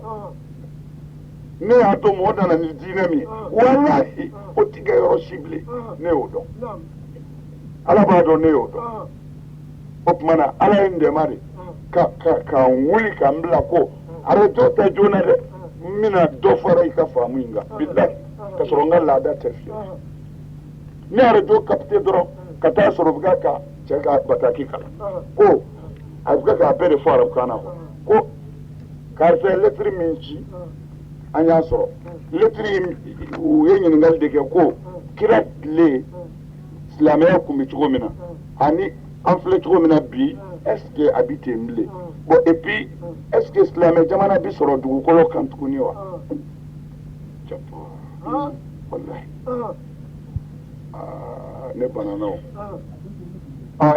ne y'a dɔn mɔgɔ nana ni diinɛ min walahi o tɛ kɛ yɔrɔ si bilen ne y'o dɔn ala b'a dɔn ne y'o dɔn o tumana ala ye n dɛmɛ de ka n wuli ka n bila ko arajo tɛ joona dɛ n bɛna dɔ fara i ka faamu in kan bilahi ka sɔrɔ n ka laada tɛ fiye ni arajo kapite dɔrɔn ka taa sɔrɔ u bɛ ka cɛ ka bataki kalan ko a bɛ k'a bɛɛ de fɔ arabukan na ko karisa ye lɛtiri min ci an y'a sɔrɔ lɛtiri u ye ɲininkali de kɛ ko kira tile silamɛya kun bɛ cogo min na ani an filɛ cogo min na bi est ce que a bɛ ten bilen bon et puis est ce que silamɛ jamana bɛ sɔrɔ dugukolo kan tuguni wa walahi ne banana o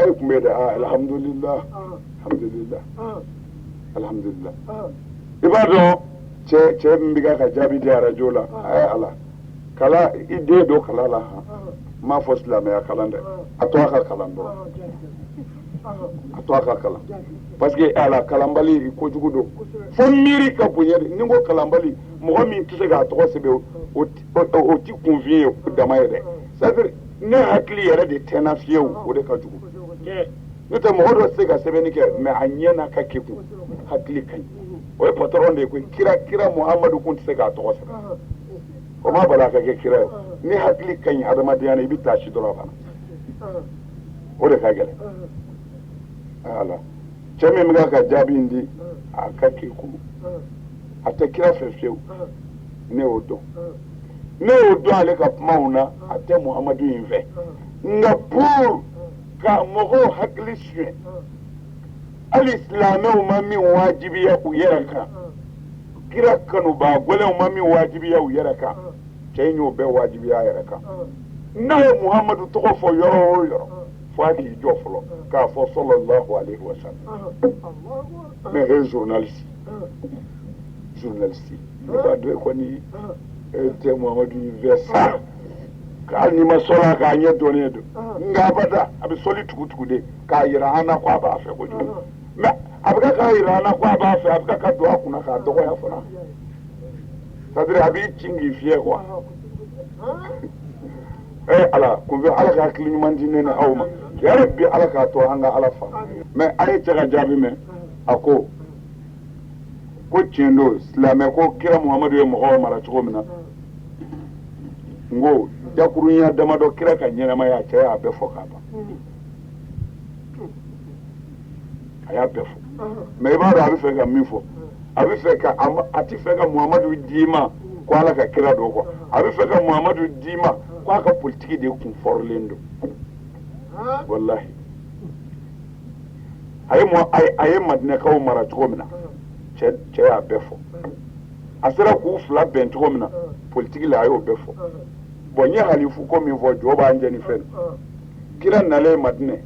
e kun bɛ dɛ alhamdulilah alhamdulilah alhamdulilah i b'a dɔn cɛ min bɛ ka jaabi di arajo la a ye ala kala i den don kala la han n m'a fɔ silamɛya kalan dɛ a to a ka kalan dɔrɔn a to a ka kalan parce que ala kalanbali kojugu don fo miiri ka bonya de ni n ko kalanbali mɔgɔ min tɛ se k'a tɔgɔ sɛbɛn o ti kunfin ye dama ye dɛ c'est à dire ne hakili yɛrɛ de tɛna fiyewu o de ka jugu n'o tɛ mɔgɔ dɔ tɛ se ka sɛbɛnni kɛ mɛ a ɲɛ n'a ka kekun hakili ka ɲi o ye patron de ye koyi kira muhamadu kun tɛ se k'a tɔgɔ sɛbɛn o ma bala a ka kɛ kira ye ni hakili ka ɲi adamadenya na i bɛ taa si dɔrɔn fana o de ka gɛlɛn ala cɛ min bɛ ka jaabi in di a ka kekun a tɛ kira fɛ fiyewu ne y'o dɔn ne y'o dɔn ale ka kumaw na a tɛ muhamadu in fɛ nka pour ka mɔgɔw hakili suɲɛ hali silamɛw ma min wajibiya u yɛrɛ kan kira kanubaa gɔlɛw ma min wajibiya u yɛrɛ kan cɛ in y'o bɛɛ wajibiya a yɛrɛ kan n'a ye muhamadu tɔgɔ fɔ yɔrɔ o yɔrɔ fo a k'i jɔ fɔlɔ k'a fɔ sallallahu alaihi wa sallam mais e journaliste ne b'a dɔn e kɔni e tɛ muhamadu in fɛ sa hali n'i ma sɔrɔ a k'a ɲɛ dɔnnen don nka abada a bɛ sɔli tugu de k'a yira an na ko a b'a fɛ kojugu mɛ a bɛ k'a yira an na ko a b'a fɛ a bɛ ka don a kunna k'a dɔgɔya fana c'est à dire a b'i ci k'i fiyɛ quoi ala kun fɛ ala ka hakili ɲuman di ne ni aw ma yari bi ala k'a to an ka ala fa mɛ a ye cɛ ka jaabi mɛn a ko tiɲɛ don silamɛ ko kira muhamadu ye mɔgɔw mara cogo min na n ko jakurunya damadɔ kira ka ɲɛnamaya cɛ y'a bɛɛ fɔ k'a ban a y'a bɛɛ fɔ mɛ i b'a dɔn a bɛ fɛ ka min fɔ a bɛ fɛ ka a tɛ fɛ ka muhamadu d'i ma ko ala ka kira don kɔ a bɛ fɛ ka muhamadu d'i ma ko a ka politiki de kun fɔrilen don walahi a ye madinɛkaw mara cogo min na cɛ y'a bɛɛ fɔ a sera k'u fila bɛn cogo min na politiki la a y'o bɛɛ fɔ bon n ye halifu ko min fɔ jɔ b'an jɛ ni fɛn kira nalen madinɛ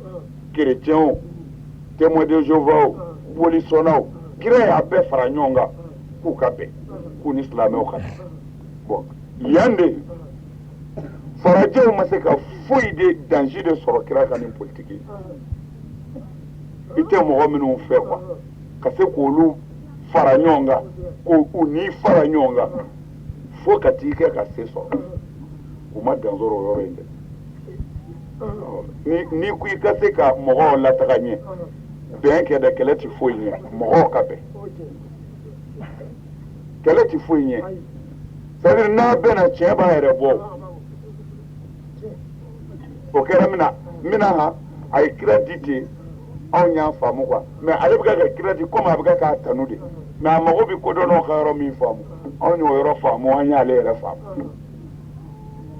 kerecɛnw témoins de Jéhovah wolisɔnnaw kira y'a bɛɛ fara ɲɔgɔn kan k'u ka bɛn k'u ni silamɛw ka bɛn bon yan de farajɛw ma se ka foyi de danger de sɔrɔ kira ka nin politiki i tɛ mɔgɔ minnu fɛ quoi ka se k'olu fara ɲɔgɔn kan k'u ni fara ɲɔgɔn kan fo ka t'i kɛ ka se sɔrɔ u ma dan sɔrɔ o yɔrɔ in dɛ ni ko i ka se ka mɔgɔw lataga ɲɛ bɛn kɛ dɛ kɛlɛ ti foyi ɲɛ mɔgɔw ka bɛn kɛlɛ ti foyi ɲɛ c'est à dire n'a bɛnna tiɲɛ b'a yɛrɛ bɔ o kɛra mina ha a ye kira di ten anw y'a faamu quoi mais ale bɛ ka kira di komi a bɛ k'a tanu de mais a mago bɛ kodɔnnaw ka yɔrɔ min faamu anw y'o yɔrɔ faamu an y'ale yɛrɛ faamu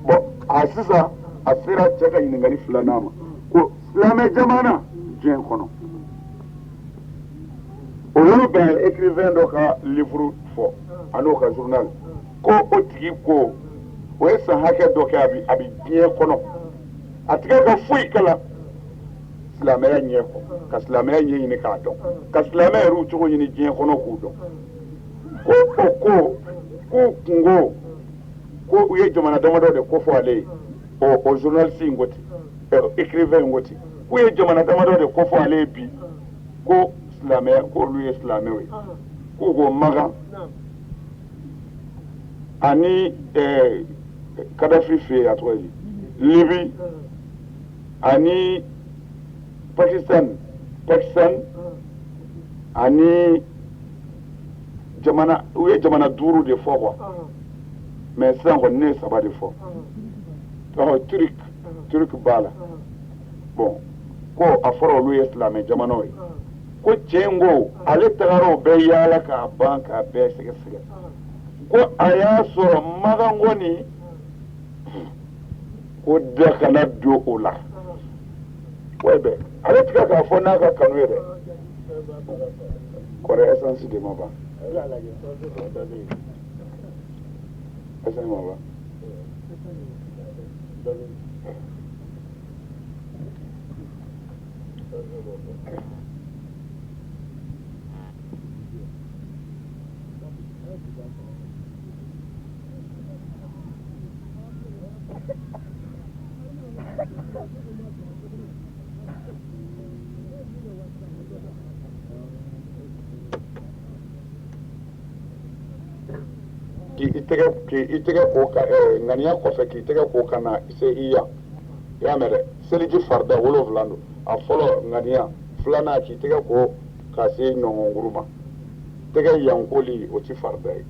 bon a sisan a sera cɛ ka ɲininkali filanan ma ko silamɛ jamana diɲɛ kɔnɔ o yɔrɔ bɛɛ écrivain dɔ ka livre fɔ a n'o ka journal ko o tigi ko o ye san hakɛ dɔ kɛ a bɛ diɲɛ kɔnɔ a tigɛ ka foyi kala silamɛya ɲɛ kɔ ka silamɛya ɲɛ ɲini k'a dɔn ka silamɛya yɛrɛ cogo ɲini diɲɛ kɔnɔ k'u dɔn k'u kungo ko u ye jamana damadɔ de ko fɔ ale ye o journaliste in ko ten écrivain in ko ten k'u ye jamana damadɔ de ko fɔ ale ye bi ko silamɛya k'olu ye silamɛw ye k'u ko Magan ani Kadafi fɛ yen a tɔgɔ ye Libi ani Pakistan Texan ani jamana u ye jamana 5 de fɔ quoi mais sisan kɔni ne ye 3 de fɔ Turc b'a la bon ko a fɔra olu ye silamɛ jamanaw ye ko cɛ in ko ale tagara o bɛɛ yaala k'a ban k'a bɛɛ sɛgɛsɛgɛ ko a y'a sɔrɔ Magan kɔni ko da kana don o la ouais ben ale tɛ k'a fɔ n'a ka kanu ye dɛ kɔrɔ essence de ma ban essence ma ban k'i tɛgɛ ko ka ŋaniya kɔfɛ k'i tɛgɛ ko ka na se i yan i y'a mɛn dɛ seliji farida 7 don a fɔlɔ ŋaniya 2nan k'i tɛgɛ ko ka se ɲɔngɔnkuru ma tɛgɛ yankoli o ti farida ye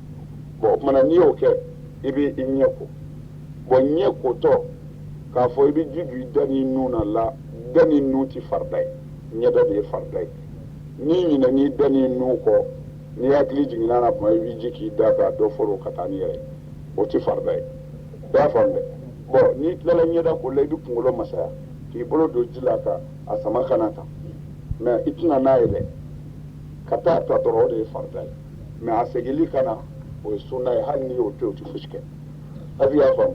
bon o kumana n'i y'o kɛ i bɛ i ɲɛ ko bon ɲɛ kotɔ k'a fɔ i bɛ ji don i da n'i nun na la da n'i nun ti farida ye ɲɛda de ye farida ye n'i ɲinɛ n'i da n'i nun kɔ n'i hakili jiginna na tuma i b'i ji k'i da k'a dɔ fɔlɔ ka taa n'i yɛrɛ ye o ti farida ye i y'a faamu dɛ bon n'i tilala ɲɛda ko la i bɛ kunkolo masaya k'i bolo don ji la ka a sama kana ta mais i tɛna n'a ye dɛ ka taa ta dɔrɔn o de ye farida ye mais a seginli kana o ye sunna ye hali n'i y'o to yen o ti fosi kɛ est-ce que i y'a faamu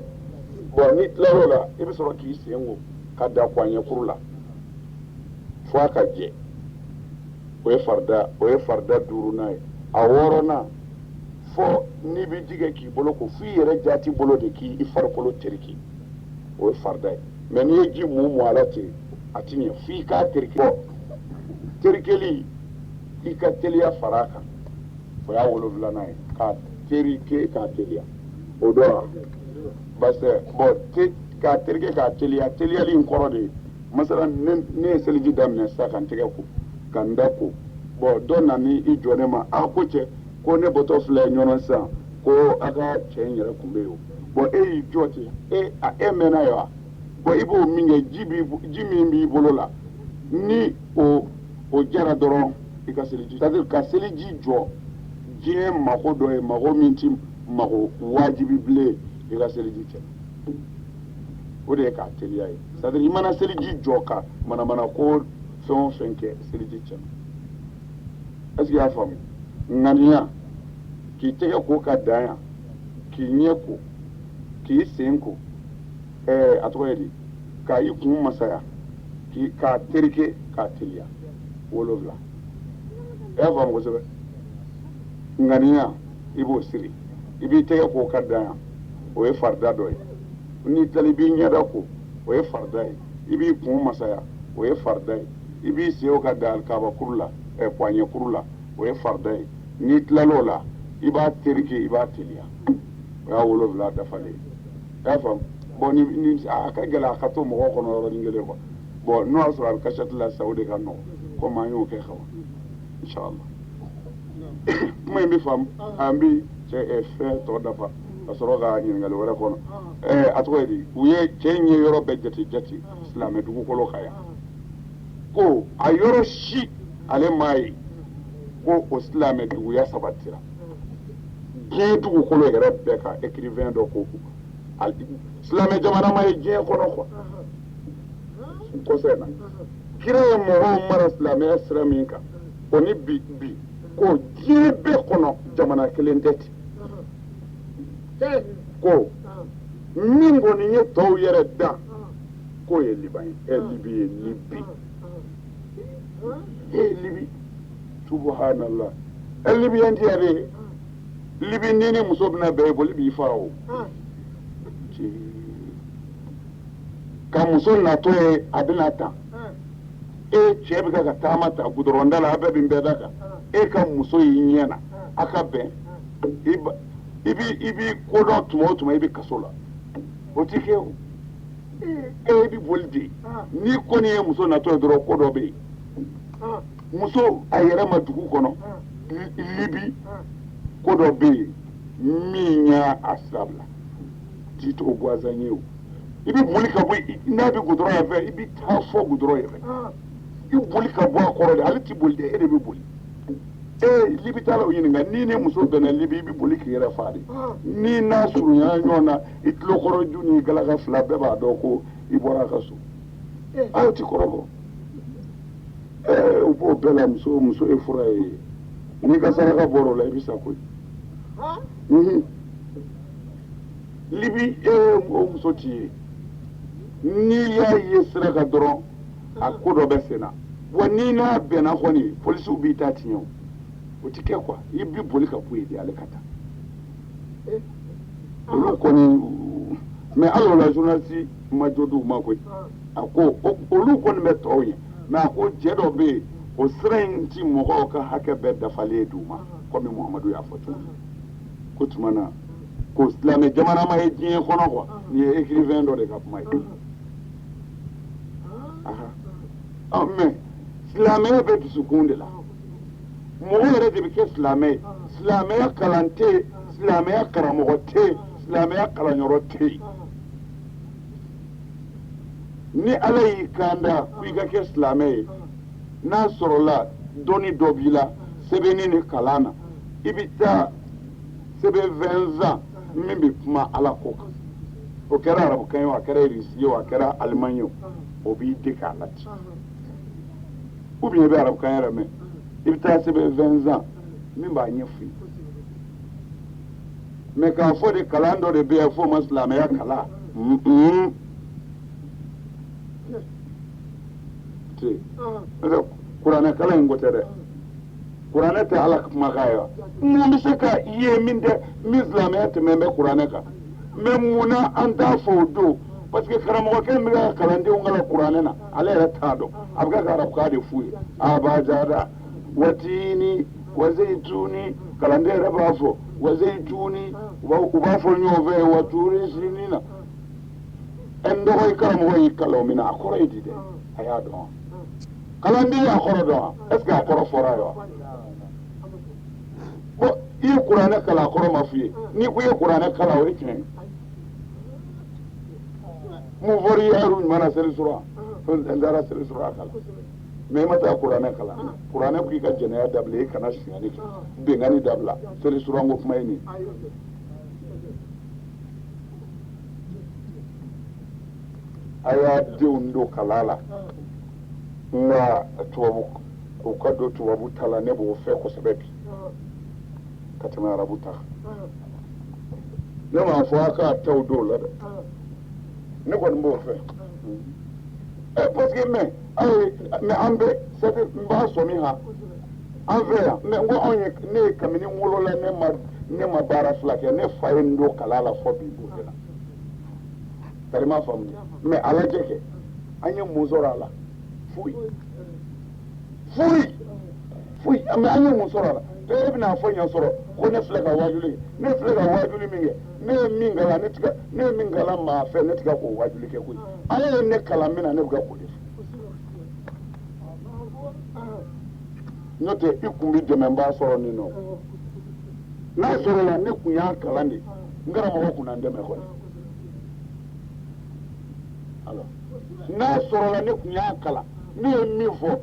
bon n'i tilal'o la i bɛ sɔrɔ k'i sen ko ka da kɔɲɛkuru la fo a ka jɛ o ye farida 5nan ye a 6nan fɔ n'i bɛ ji kɛ k'i bolo ko f'i yɛrɛ ja t'i bolo de k'i farikolo teriki o ye farida ye mais n'i ye ji mun a la ten a ti ɲɛ f'i k'a teriki bɔ terikeli i ka teliya far'a kan o y'a 7nan ye k'a terike k'a teliya o dɔ wa parce que bon k'a terike k'a teliya teliyali in kɔrɔ de ye masala ne ye seliji daminɛ sisan ka n tɛgɛ ko ka n da ko bon dɔ nana i jɔ ne ma a ko cɛ ko ne bɔtɔ filɛ ɲɔgɔn sisan ko a ka cɛ in yɛrɛ kun bɛ yen bon e y'i jɔ ten e mɛnna ye wa bon i b'o min kɛ ji min b'i bolo la ni o jara dɔrɔn i ka seliji c'est-à-dire ka seliji jɔ diɲɛ mago dɔ ye mago min ti mago wajibi bilen i ka seliji cɛ o de ye k'a teliya ye c'est-à-dire i mana seliji jɔ ka manamana ko fɛn o fɛn kɛ seliji cɛ est-ce que i y'a faamu ŋaniya k'i tɛgɛ ko ka dan yan k'i ɲɛ ko k'i sen ko a tɔgɔ ye di ka i kun masaya k'a terike k'a teliya 7 i y'a faamu kosɛbɛ ŋaniya i b'o siri i b'i tɛgɛ ko ka dan yan o ye farida dɔ ye n'i tilala i b'i ɲɛda ko o ye farida ye i b'i kun masaya o ye farida ye i b'i sen ka da alikabakuru la kɔɲɛkuru la o ye farida ye n'i tilal'o la i b'a terike i b'a teliya o y'a 7 dafalen i y'a faamu bon ni a ka gɛlɛ a ka to mɔgɔw kɔnɔ yɔrɔnin kelen quoi bon n'o y'a sɔrɔ a bɛ kasɛti la sisan o de ka nɔgɔn komi an y'o kɛ ka ban inshallah kuma in bɛ faamu an bɛ fɛn tɔ dafa ka sɔrɔ ka ɲininkali wɛrɛ kɔnɔ a tɔgɔ ye di u ye cɛ in ye yɔrɔ bɛɛ jate silamɛ dugukolo kan yan ko a yɔrɔ si ale m'a ye ko o silamɛ duguya sabatira diɲɛ dugukolo yɛrɛ bɛɛ ka écrivain dɔ ko silamɛ jamana ma ye diɲɛ kɔnɔ quoi kosɛbɛ na kira ye mɔgɔw mara silamɛya sira min kan o ni bi ko diɲɛ bɛɛ kɔnɔ jamana kelen tɛ ten ko min kɔni ye tɔw yɛrɛ da k'o ye liban ye libi ye libi subhanallah libiyɛn tɛ yɛrɛ libi ni ni muso bɛna bɛɛ ye boli b'i fa o ka muso natɔ ye a bɛna ta e cɛ bɛ ka taama ta gudɔrɔnda la a bɛɛ bɛ bɛɛ da kan e ka muso y'i ɲɛ na a ka bɛn i bi kodɔn tuma o tuma i bɛ kaso la o ti kɛ o i bɛ boli de n'i kɔni ye muso natɔ ye dɔrɔn ko dɔ bɛ yen muso a yɛrɛ ma dugu kɔnɔ libi ko dɔ bɛ yen min y'a sira bila k'i t'o gansan ye o i bɛ boli ka bɔ n'a bɛ gudɔrɔn yan fɛ i bɛ taa fɔ gudɔrɔn yɛrɛ i boli ka bɔ a kɔrɔ de ale tɛ boli dɛ e de bɛ boli libi t'a la o ɲininka n'i ni muso bɛnna libi i bɛ boli k'i yɛrɛ fa de n'i n'a surunyana ɲɔgɔn na i tulokɔrɔ ju ni galaka fila bɛɛ b'a dɔn ko i bɔra a ka so aw ti kɔrɔbɔ u b'o bɛɛ la muso ye fura ye n'i ka saraka bɔr'o la i bɛ sa koyi libi o muso t'i ye n'i y'a ye sira kan dɔrɔn a ko dɔ bɛ sen na wa n'i n'a bɛnna kɔni polisiw b'i ta tiɲɛ o ti kɛ quoi i bi boli ka bɔ yen de ale ka taa olu kɔni mais hali o la journaliste ma jo d'u ma koyi a ko olu kɔni bɛ tɔw ye mais a ko cɛ dɔ bɛ yen o sira in ti mɔgɔw ka hakɛ bɛɛ dafalen d'u ma komi Muhamadu y'a fɔ cogo min ko tuma na ko silamɛ jamana ma ye diɲɛ kɔnɔ quoi nin ye écrivain dɔ de ka kuma ye mais silamɛya bɛ dusukun de la mɔgɔ yɛrɛ de bɛ kɛ silamɛ ye silamɛya kalan tɛ yen silamɛya karamɔgɔ tɛ yen silamɛya kalanyɔrɔ tɛ yen ni ala y'i kan da ko i ka kɛ silamɛ ye n'a sɔrɔla dɔnni dɔ b'i la sɛbɛnni ni kalan na i bɛ taa sɛbɛn 20 ans min bɛ kuma ala ko kan o kɛra arabukan ye o a kɛra irisi ye o a kɛra alimani ye o b'i dege a la ten ou bien i bɛ arabukan yɛrɛ mɛn i bɛ taa sɛbɛn 20 ans min b'a ɲɛf'i ye mais k'a fɔ de kalan dɔ de bɛ yen f'o ma silamɛya kalan kuranɛ kalan in ko tɛ dɛ kuranɛ tɛ ala kumakan ye wa mun bɛ se ka ye min silamɛya tɛmɛ bɛ kuranɛ kan mais munna an t'a fɔ o don parce que karamɔgɔkɛ min bɛ ka kalandenw kalan kuranɛ na ale yɛrɛ t'a dɔn a bɛ ka arabukan de f'u ye abajada watini wazeyituni kalanden yɛrɛ b'a fɔ wazeyituni u b'a fɔ ɲɔgɔn fɛ waturi sinina n dɔgɔ i karamɔgɔ y'i kalan o min na a kɔrɔ ye di dɛ a y'a dɔn wa kalanden y'a kɔrɔ dɔn wa est ce que a kɔrɔ fɔra ye wa bon i ye kuranɛ kalan a kɔrɔ ma f'i ye n'i ko i ye kuranɛ kalan o ye tiɲɛ ye mun fɔra i ye heure ɲuman na seli sura n taara seli sura kalan mais i ma taa kuranɛ kalan kuranɛ ko i ka jɛnɛya dabila i kana suɲɛni kɛ bɛnkanni dabila seli sura n ko kuma ye nin a y'a denw don kalan la nka tubabu u ka don tubabu ta la ne b'o fɛ kosɛbɛ bi ka tɛmɛ arabu ta kan ne m'a fɔ a k'a taw don o la dɛ ne kɔni b'o fɛ parce que mais an bɛ n b'a sɔmi ha an fɛ yan mais n ko anw ye ne ye kabini n wolola ne ma baara fila kɛ ne fa ye n don kalan la fɔ bi b'o de la tari ma faamu mais a lajɛ kɛ an ye mun sɔrɔ a la foyi mais an ye mun sɔrɔ a la to e bɛna fɔ ɲɛ sɔrɔ ko ne filɛ ka wajuli ne filɛ ka wajuli min kɛ ne ye min kalan ne ye min kalan maa fɛ ne tɛ ka k'o wajuli kɛ koyi ala ye ne kalan min na ne bɛ ka k'o de fɔ n'o tɛ i kun bɛ dɛmɛbaa sɔrɔ nin nɔ n'a sɔrɔla ne kun y'a kalan de n karamɔgɔ kun na n dɛmɛ kɔni n'a sɔrɔla ne kun y'a kalan ne ye min fɔ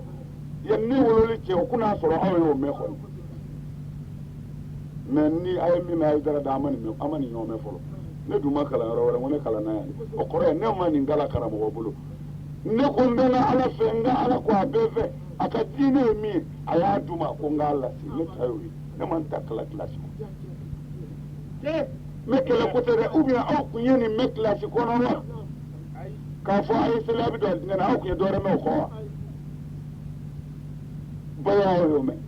yan ne wololi cɛ o kun n'a sɔrɔ aw y'o mɛn kɔni mais ni a ye min mɛn a ye dara da an ma nin ɲɔgɔn mɛn fɔlɔ ne dun ma kalan yɔrɔ wɛrɛ n ko ne kalan n'a yan o kɔrɔ ye ne ma nin kalan karamɔgɔ bolo ne ko n bɛ n ka ala fɛ n ka ala ko a bɛɛ fɛ a ka diinɛ ye min ye a y'a d'u ma ko n k'a lase ne ta y'o ye ne ma n ta kalan kilasi kɔnɔ mais kɛlɛ ko tɛ dɛ ou bien aw kun ye nin mɛn kilasi kɔnɔ wa k'a fɔ a ye seliya bɛ don alijinɛ na aw kun ye dɔ wɛrɛ mɛn o kɔ wa bɛɛ y'o mɛn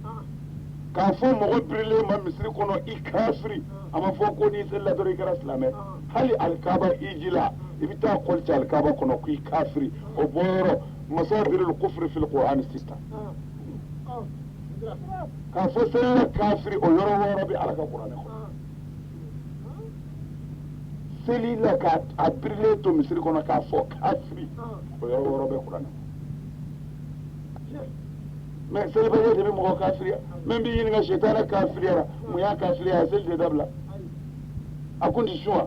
k'a fɔ mɔgɔ birilen ma misiri kɔnɔ i kafiri a ma fɔ ko n'i selila dɔrɔn i kɛra silamɛ hali alikaba iji la i bɛ taa kɔli cɛ alikaba kɔnɔ k'i kafiri o bɔyɔrɔ masabiril kufri fil qur'an sita k'a fɔ selila kafiri o yɔrɔ wɔɔrɔ bɛ ala ka kuranɛ kɔnɔ selila k'a birilen to misiri kɔnɔ k'a fɔ kafiri o yɔrɔ wɔɔrɔ bɛ kuranɛ kɔnɔ mais célibataire de mo kafiriya même bi yin ga shaytan kafiriya mu ya kafiriya sel de dabla a condition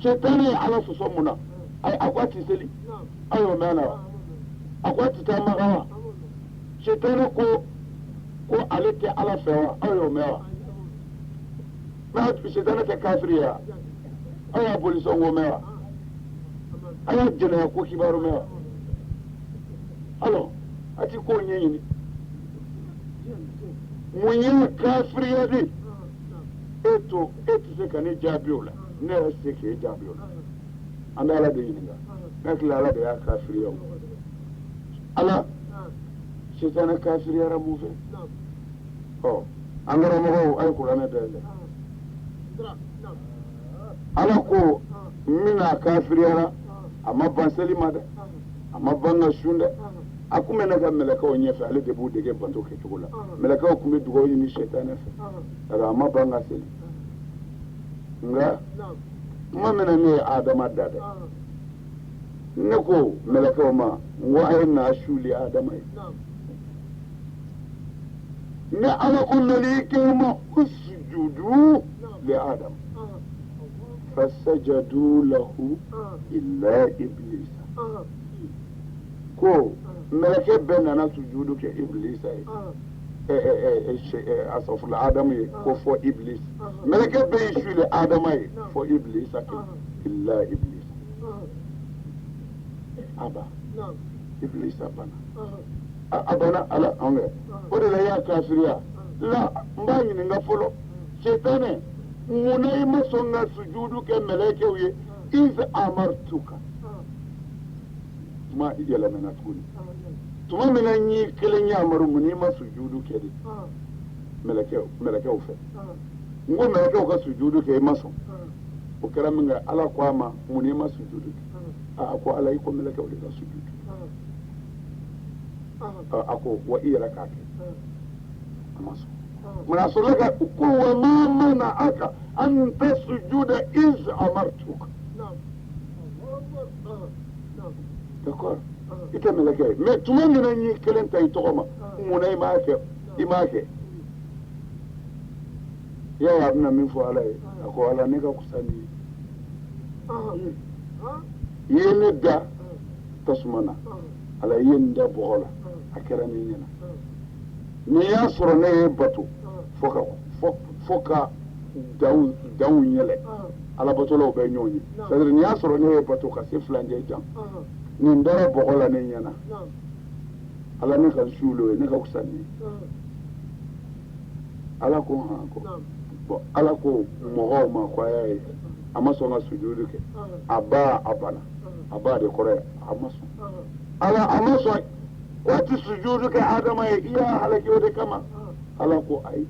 shaytan ya ala so so muna ay akwati seli ayo mana akwati ta magawa shaytan ko alete ala fewa ayo mewa ma shaytan ta kafiriya ayo police ngo mewa ayo jena ko kibaru mewa alors ati ko nyini munye kafiriya di eto se kane jabiola ne reste ke jabiola andala de yinga nakla ala de ya kafiriya ala shaytan kafiriya ramu fe angara mo ay qur'ana dale ala ko mina kafiriya amma ban salima da amma ban na shunda akume na ga melaka onye fe ale de bu de ge banto ke tugula melaka o kume dugo ni shaytan fe daga amma ban ga seli nga ma mena ne adama dada ne ko melaka ma wa ay na shuli adama ne ala kullu li kama usjudu li adam fasajadu lahu illa iblis ko meleke bɛɛ nana sujudu kɛ iblisa ye asafula adamu ye ko fɔ iblis meleke bɛɛ ye suli adama ye fɔ iblisa kɛ illa iblis aba iblisa bana a bana ala an kɛ o de la y'a kafiriya la n b'a ɲininka fɔlɔ shaytanɛ munna i ma sɔn ka sujudu kɛ melekew ye iz amartuka ma yɛlɛmɛna tuguni tuma min na n y'i kelen yamaru mun n'i ma sujudu kɛ de mɛlɛkɛw fɛ n ko mɛlɛkɛw ka sujudu kɛ i ma sɔn o kɛra min kɛ ala ko a ma mun n'i ma sujudu kɛ a ko ala i ko mɛlɛkɛw de ka sujudu a ko wa i yɛrɛ k'a kɛ a ma sɔn mun a sɔrɔla ka ko wa ma mana aka an tasujuda iz amartuka d'accord ita meleke mais tuma min na n y'i kelen ta i tɔgɔ ma munna i m'a kɛ yala a bɛna min fɔ ala ye a ko ala ne ka kusa n'i ye i ye ne da tasuma na ala i ye n da bɔgɔ la a kɛra ne ɲɛna ni y'a sɔrɔ ne ye bato fo ka daw yɛlɛ alabatolaw bɛ ɲɔgɔn ye c'est à dire ni y'a sɔrɔ ne ye bato ka se filancɛ jan nin dara bɔgɔ la ne ɲɛna ala ne ka suulo ye ne ka kusa ni ala ko han ko bon ala ko mɔgɔw ma ko a y'a ye a ma sɔn ka sujudu kɛ a bana a ba de kɔrɔ ye a ma sɔn ala a ma sɔn waati sujudu kɛ adama ye i y'a halaki o de kama ala ko ayi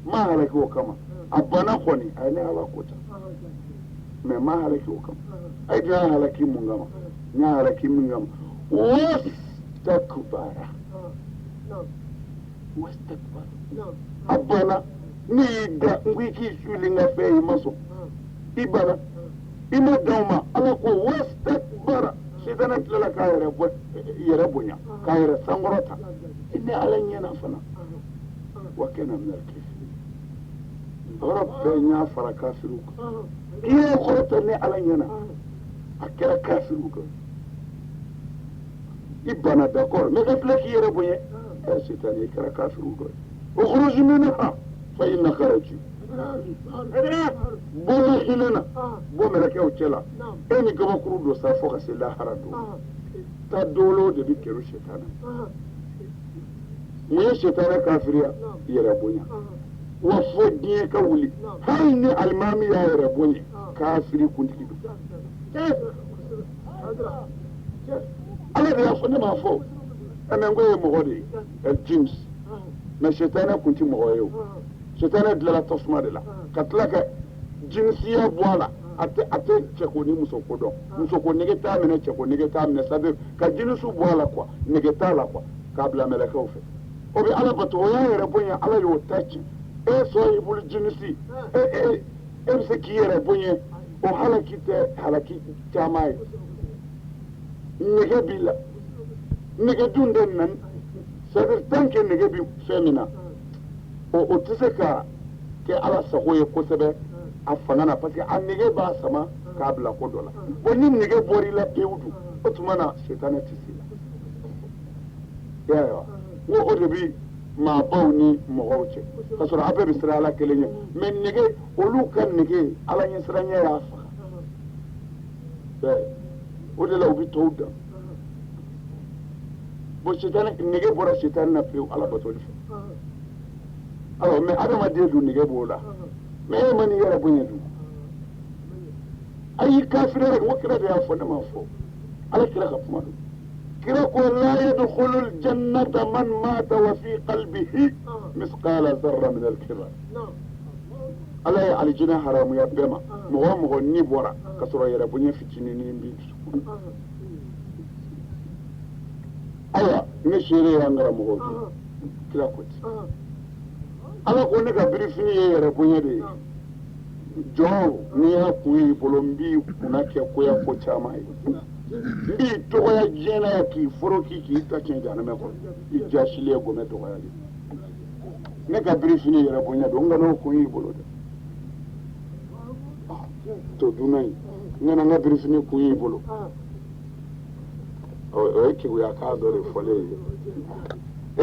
ma halaki o kama a bana kɔni a ye ne ala ko ta mais ma halaki o kama ay dina halaki mun gama nya halaki mun gama wastakbara abana ni da ngiki shuli nga fe maso ibara imo dawma ala ko wastakbara shaytana tilala ka yere bonya ka yere sangorota inni ala nyana fana wa kana min al-kafirin rabbana fara kafiruka iyo khorta ne ala nyana akira kafiruka ibana d'accord mais refleki yere bonye shaytana ikira kafiruka ukhruj minha fa innaka rajim bono hilena bo meleke uchela eni gaba kuru do sa foka se la harado ta dolo de bi keru shaytana mu shaytana kafiriya yere bonya wa fodie ka wuli har ni almami ya yere bonya kafiri kundiki do ala de ya fo ne ma fo amengo ye mogodi el james na shaytana kunti mogoyo shaytana dilala tasma de la katlaka jinsiya bwala ate cheko ni musoko do musoko negeta mena cheko negeta mena sabe ka jinsu bwala kwa negeta la kwa kabla meleka ofe obi ala bato ya yere bonya ala yo tachi so ibul jinsi se ki yere bonya o halaki tamai nege bila nege dunden nan c'est-à-dire tant que nege bi fɛn min na o tɛ se ka kɛ ala sago ye kosɛbɛ a fanga na parce que a nege b'a sama k'a bila ko dɔ la bon ni nege bɔra i la pewu dun o tuma na setanɛ tɛ se la i y'a ye wa n ko o de bi maabaw ni mɔgɔw cɛ ka sɔrɔ a bɛɛ bɛ siran ala kelen ɲɛ mais nege olu ka nege ala ɲɛsiranya y'a faga o de la u bɛ tɔw dan bon setanɛ nege bɔra setanɛ na pewu ala batoli fɛ alors mais adamaden dun nege b'o la mais e ma n'i yɛrɛ bonya dun ayi kafiri rek wo kira de y'a fɔ ne ma fɔ ala kira ka kuma don kira ko la yadkhulu aljannata man mata wa fi qalbihi misqala zarra min alkibar ala ye aljina haramuya bɛɛ ma mɔgɔ o mɔgɔ ni bɔra ka sɔrɔ yɛrɛ bonya fitininin b'i dusukun ayiwa ne seere y'an karamɔgɔw ye kira ko ten ala ko ne ka birifini ye yɛrɛ bonya de ye jɔn n'i y'a kun y'i bolo n b'i kunna kɛ koya ko caman ye n b'i dɔgɔya diɲɛ na yan k'i foroki k'i ta tiɲɛ jahanama kɔnɔ i jasilen gɔmɛ dɔgɔyali ne ka birifini yɛrɛ bonya don n kana o kun y'i bolo dɛ to dunan ye n kana n ka birifini kun y'i bolo o ye keguya k'a dɔ de fɔlen ye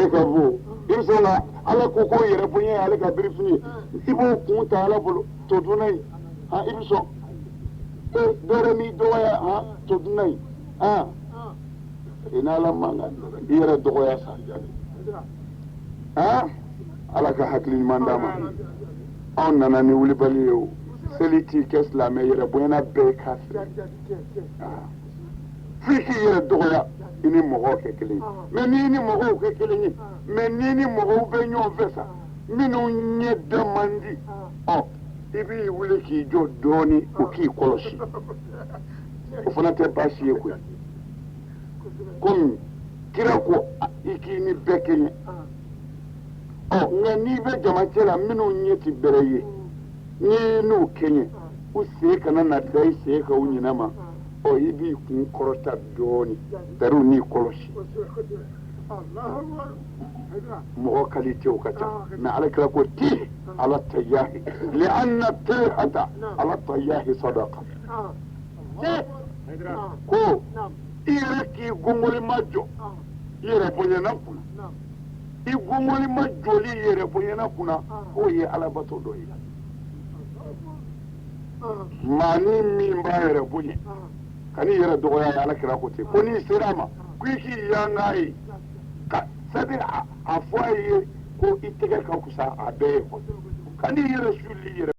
e ka bon i bɛ sɔn ka ala ko k'o yɛrɛ bonya ye ale ka birifini ye i b'o kun ta ala bolo to dunan ye i bɛ sɔn dɔwɛrɛ m'i dɔgɔya to dunan ye i n'ala mankan i yɛrɛ dɔgɔya sa ala ka hakili ɲuman d'a ma anw nana ni wulibali ye o seli t'i kɛ silamɛ yɛrɛ bonyana bɛɛ ye kafiri f'i k'i yɛrɛ dɔgɔya i ni mɔgɔw kɛ kelen ye mais n'i ni mɔgɔw kɛ kelen ye mais n'i ni mɔgɔw bɛ ɲɔgɔn fɛ sa minnu ɲɛ da man di i b'i wuli k'i jɔ dɔɔni o k'i kɔlɔsi o fana tɛ baasi ye koyi komi kira ko i k'i ni bɛɛ kɛ ɲɛ nka n'i bɛ jamacɛ la minnu ɲɛ ti bɛrɛ ye n'i n'u kɛ ɲɛ u sen kana na da i sen kan u ɲinɛ ma i b'i kun kɔrɔta dɔɔni tari u n'i kɔlɔsi mɔgɔ kalitew ka ca mais ala kira ko ti ala tayahi li'anna tilhata ala tayahi sadaqa ko i yɛrɛ k'i gɔngɔli ma jɔ i yɛrɛ bonyana kunna i gɔngɔli ma jɔli i yɛrɛ bonyana kunna k'o ye alabato dɔ ye maa ni min b'a yɛrɛ bonya ka n'i yɛrɛ dɔgɔya ye ala kira ko ten ko n'i sera a ma ko i k'i yanga ye c'est-à-dire a fɔ a ye ko i tɛgɛ ka kusa a bɛɛ ye ka n'i yɛrɛ suli i yɛrɛ